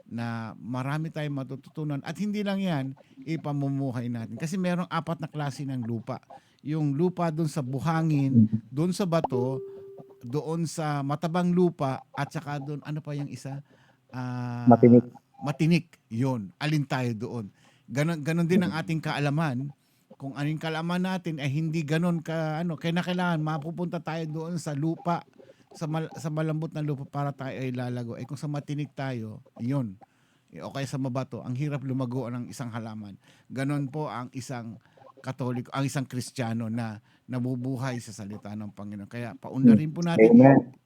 na marami tayong matututunan at hindi lang yan, ipamumuhay natin. Kasi merong 4 na klase ng lupa. Yung lupa doon sa buhangin, doon sa bato, doon sa matabang lupa, at saka doon, ano pa yung isa? Matinik. Matinik, yun. Alin tayo doon. Ganon din ang ating kaalaman. Kung anong kaalaman natin ay hindi ganon kaya kailangan mapupunta tayo doon sa lupa, sa malambot na lupa para tayo ay lalago. Kung sa matinik tayo, yun. O kaya sa mabato, ang hirap lumago ng isang halaman. Ganon po ang isang Katoliko, ang isang Kristiyano na nabubuhay sa salita ng Panginoon. Kaya paunlarin po natin,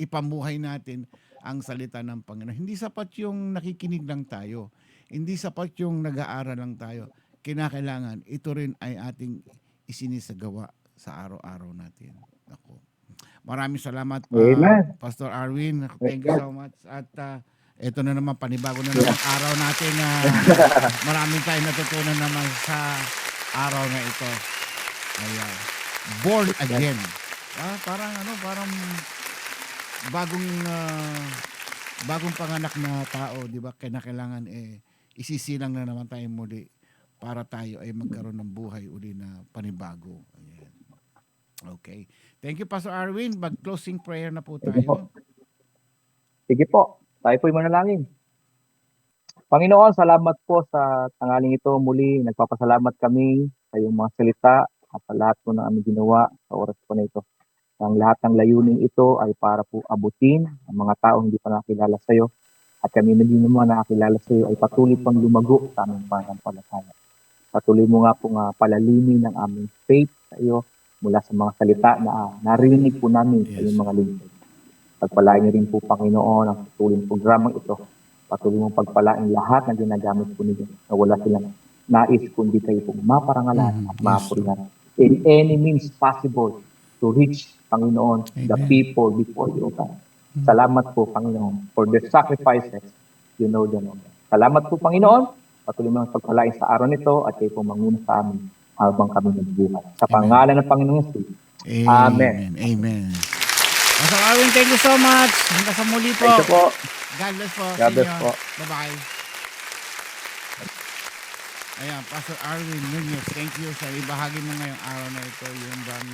ipamuhay natin ang salita ng Panginoon. Hindi sapat yung nakikinig lang tayo. Hindi sapat yung nag-aaral lang tayo. Kinakailangan, ito rin ay ating isinisagawa sa araw-araw natin. Ako. Maraming salamat, Pastor Arwin. Thank you so much. At ito na naman, panibago na naman araw natin na maraming tayong natutunan naman sa araw na ito. Ayan. Born again. Parang bagong panganak na tao, di ba? Kailangan isisilang na naman tayo muli para tayo ay magkaroon ng buhay uli na panibago. Ayan. Okay. Thank you, Pastor Arwin. Mag-closing prayer na po tayo. Sige po. Tayo po'y manalangin. Panginoon, salamat po sa tanghaling ito. Muli, nagpapasalamat kami sa iyong mga salita at sa lahat po na aming ginawa sa oras po na ito. Ang lahat ng layunin ito ay para po abutin ang mga taong hindi pa nakilala sa iyo. At kami na din naman nakakilala sa iyo ay patuloy pang lumago sa aming pananampalataya. Patuloy mo nga pong palalimin ang aming faith sa iyo mula sa mga salita na narinig po namin sa iyong mga lingkod. Pagpalain niyo rin po, Panginoon, ang patuloy programang ito. Patuloy mong pagpalain lahat ng ginagamit po ninyo na wala silang nais kundi kayo pong maparangalan at mapurihan in any means possible to reach, Panginoon, the people before you, God. Salamat po, Panginoon, for the sacrifices you know them. Salamat po, Panginoon. Patuloy mong pagpalain sa araw nito at kayo pong manguna sa amin habang kami nagbuhay. Sa pangalan ng Panginoon Jesus. Amen. Amen. Pastor Arwin, thank you so much. Hanggang sa muli po. Thank you po. God bless po. God bless po. Bye-bye. Ayan, Pastor Arwin Nunez, thank you sa ibahagi mo ngayong araw na ito. Yung bang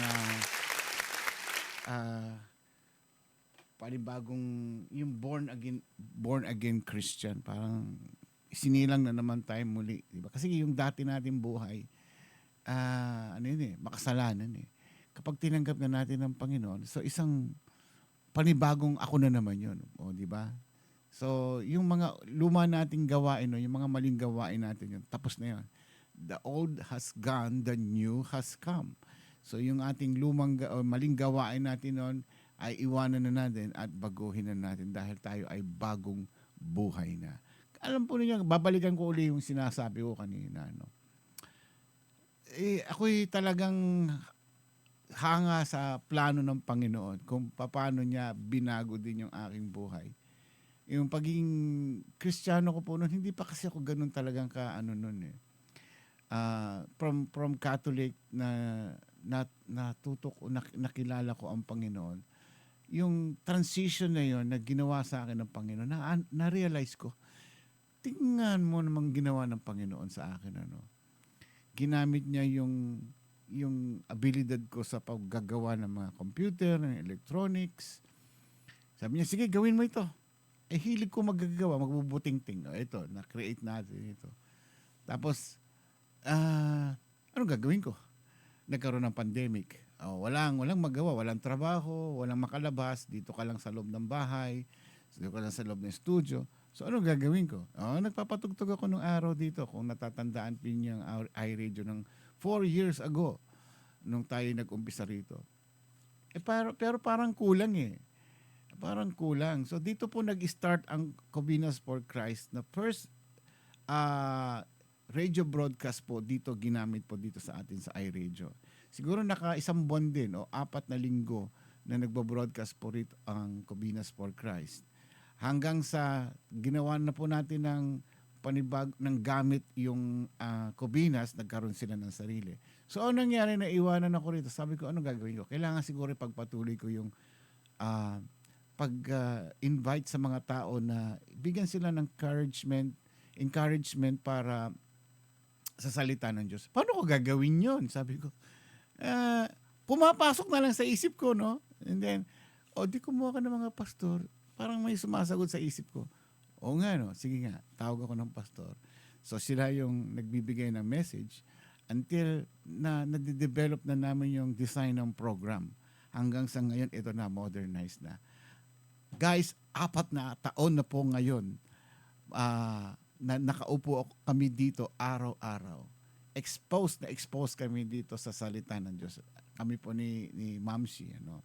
panibagong, yung born again Christian. Parang sinilang na naman tayo muli. Diba? Kasi yung dati natin buhay, makasalanan eh. Kapag tinanggap na natin ng Panginoon, so isang panibagong ako na naman yun. O, di ba? So, yung mga luma nating gawain, yung mga maling gawain natin yun, tapos na yun. The old has gone, the new has come. So, yung ating maling gawain natin nun, ay iwanan na natin at baguhin na natin dahil tayo ay bagong buhay na. Alam po niyo, babalikan ko uli yung sinasabi ko kanina. No? Ako'y talagang hanga sa plano ng Panginoon kung paano niya binago din yung aking buhay. Yung pagiging Kristiyano ko po noon, hindi pa kasi ako ganun talagang noon eh. From Catholic na natutok o nakilala ko ang Panginoon, yung transition na yon na ginawa sa akin ng Panginoon, na-realize ko, tingnan mo namang ginawa ng Panginoon sa akin. Ginamit niya yung abilidad ko sa paggagawa ng mga computer, ng electronics. Sabi niya, sige, gawin mo ito. Hilig ko magagawa, magbubuting-ting. Ito, na-create natin ito. Tapos, anong gagawin ko? Nagkaroon ng pandemic. Walang magawa, walang trabaho, walang makalabas. Dito ka lang sa loob ng bahay, dito ka lang sa loob ng studio. So, anong gagawin ko? Nagpapatugtog ako nung araw dito. Kung natatandaan pin yung iRadio ng 4 years ago nung tayo nag-umpisa rito. Pero parang kulang eh. Parang kulang. So dito po nag-start ang Cobinas for Christ na first radio broadcast po dito, ginamit po dito sa atin sa iRadio. Siguro isang buwan din o 4 na linggo na nagbo-broadcast po rito ang Cobinas for Christ. Hanggang sa ginawa na po natin ng gamit yung Cobinas, nagkaroon sila ng sarili. So, ano nangyari na iwanan ako rito? Sabi ko, ano gagawin ko? Kailangan siguro pagpatuloy ko yung invite sa mga tao na bigyan sila ng encouragement para sa salita ng Diyos. Paano ko gagawin yun? Sabi ko, pumapasok na lang sa isip ko, no? And then, di kumuha ka ng mga pastor. Parang may sumasagot sa isip ko. O nga, no? Sige nga, tawag ako ng pastor. So sila yung nagbibigay ng message until na nade-develop na namin yung design ng program. Hanggang sa ngayon, ito na, modernized na. Guys, 4 na taon na po ngayon na nakaupo kami dito araw-araw. Exposed kami dito sa salita ng Diyos. Kami po ni Mamsi, ano.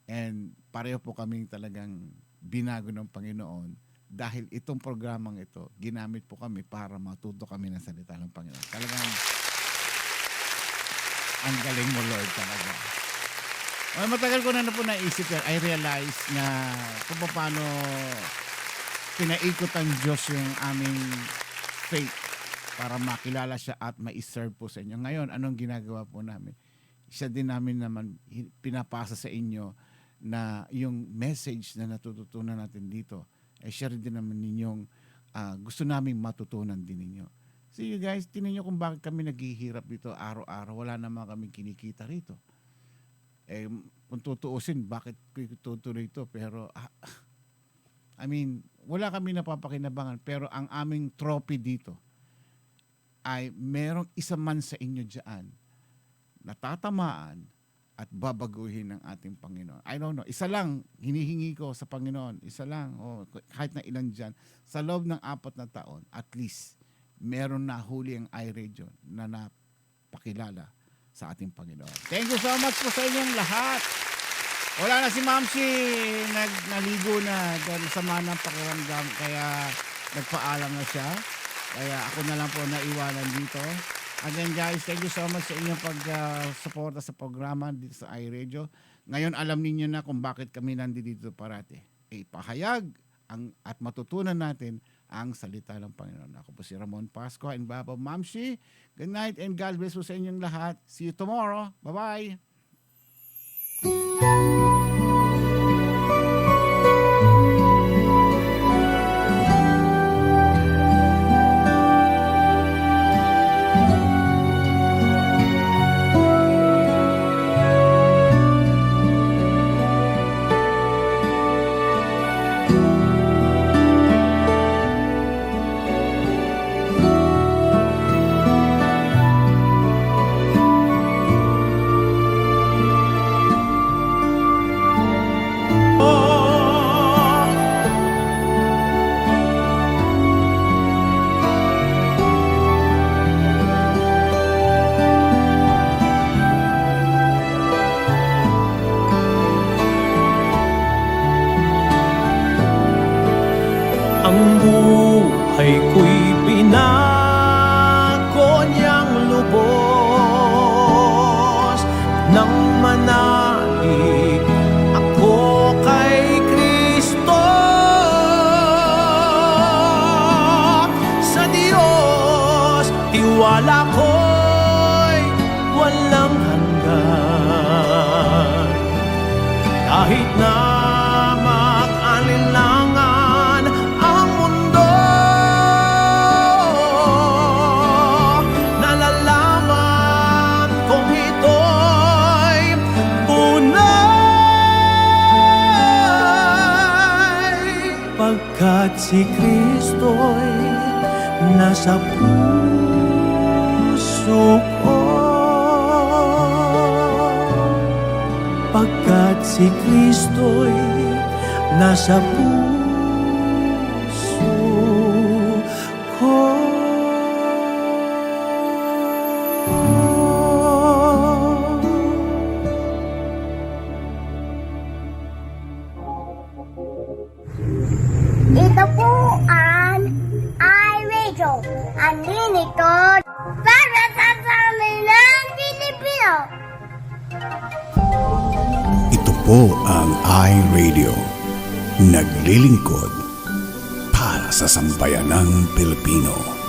And pareho po kaming talagang binago ng Panginoon dahil itong programang ito, ginamit po kami para matuto kami ng salita ng Panginoon. Talagang ang galing mo, Lord, talaga. Matagal ko na po naisip, I realize na kung paano pinaikot ang Diyos yung aming faith para makilala siya at ma-serve po sa inyo. Ngayon, anong ginagawa po namin? Isa din namin naman pinapasa sa inyo na yung message na natututunan natin dito, share din naman ninyong gusto naming matutunan din ninyo. See you guys, tingnan nyo kung bakit kami naghihirap dito araw-araw. Wala naman kami kinikita rito. Kung tutuusin, bakit tutuloy ito? Pero, wala kami napapakinabangan. Pero ang aming trophy dito ay merong isa man sa inyo dyan natatamaan at babaguhin ng ating Panginoon. I don't know. Isa lang, hinihingi ko sa Panginoon. Isa lang, kahit na ilan dyan. Sa loob ng 4 na taon, at least, meron na huli ang iRadio na napakilala sa ating Panginoon. Thank you so much po sa inyong lahat. Wala na si Mamsi, naligo na dahil sama ng pakiramdam, kaya nagpaalam na siya. Kaya ako na lang po naiwanan dito. And then guys, thank you so much sa inyong pag-suporta sa programa dito sa iRadio. Ngayon alam niyo na kung bakit kami nandito parati. Ipahayag at matutunan natin ang salita ng Panginoon. Ako po si Ramon Pasco and Baba Mamsi. Good night and God bless po sa inyong lahat. See you tomorrow. Bye-bye. buhay ko'y pinako niyang lubos nang manalig ako kay Kristo. Sa Diyos, tiwala ko'y walang hanggan. Kahit na mag-alinlangan ang mundo, nalalaman kong ito'y tunay. Pagkat si Kristo'y nasa puso ko, pagkat si Kristo'y nasa puso ko. Ito po ang iRadio, ang lingkod para sa salilang Pilipino. Ito po ang iRadio, naglilingkod para sa sambayanang Pilipino.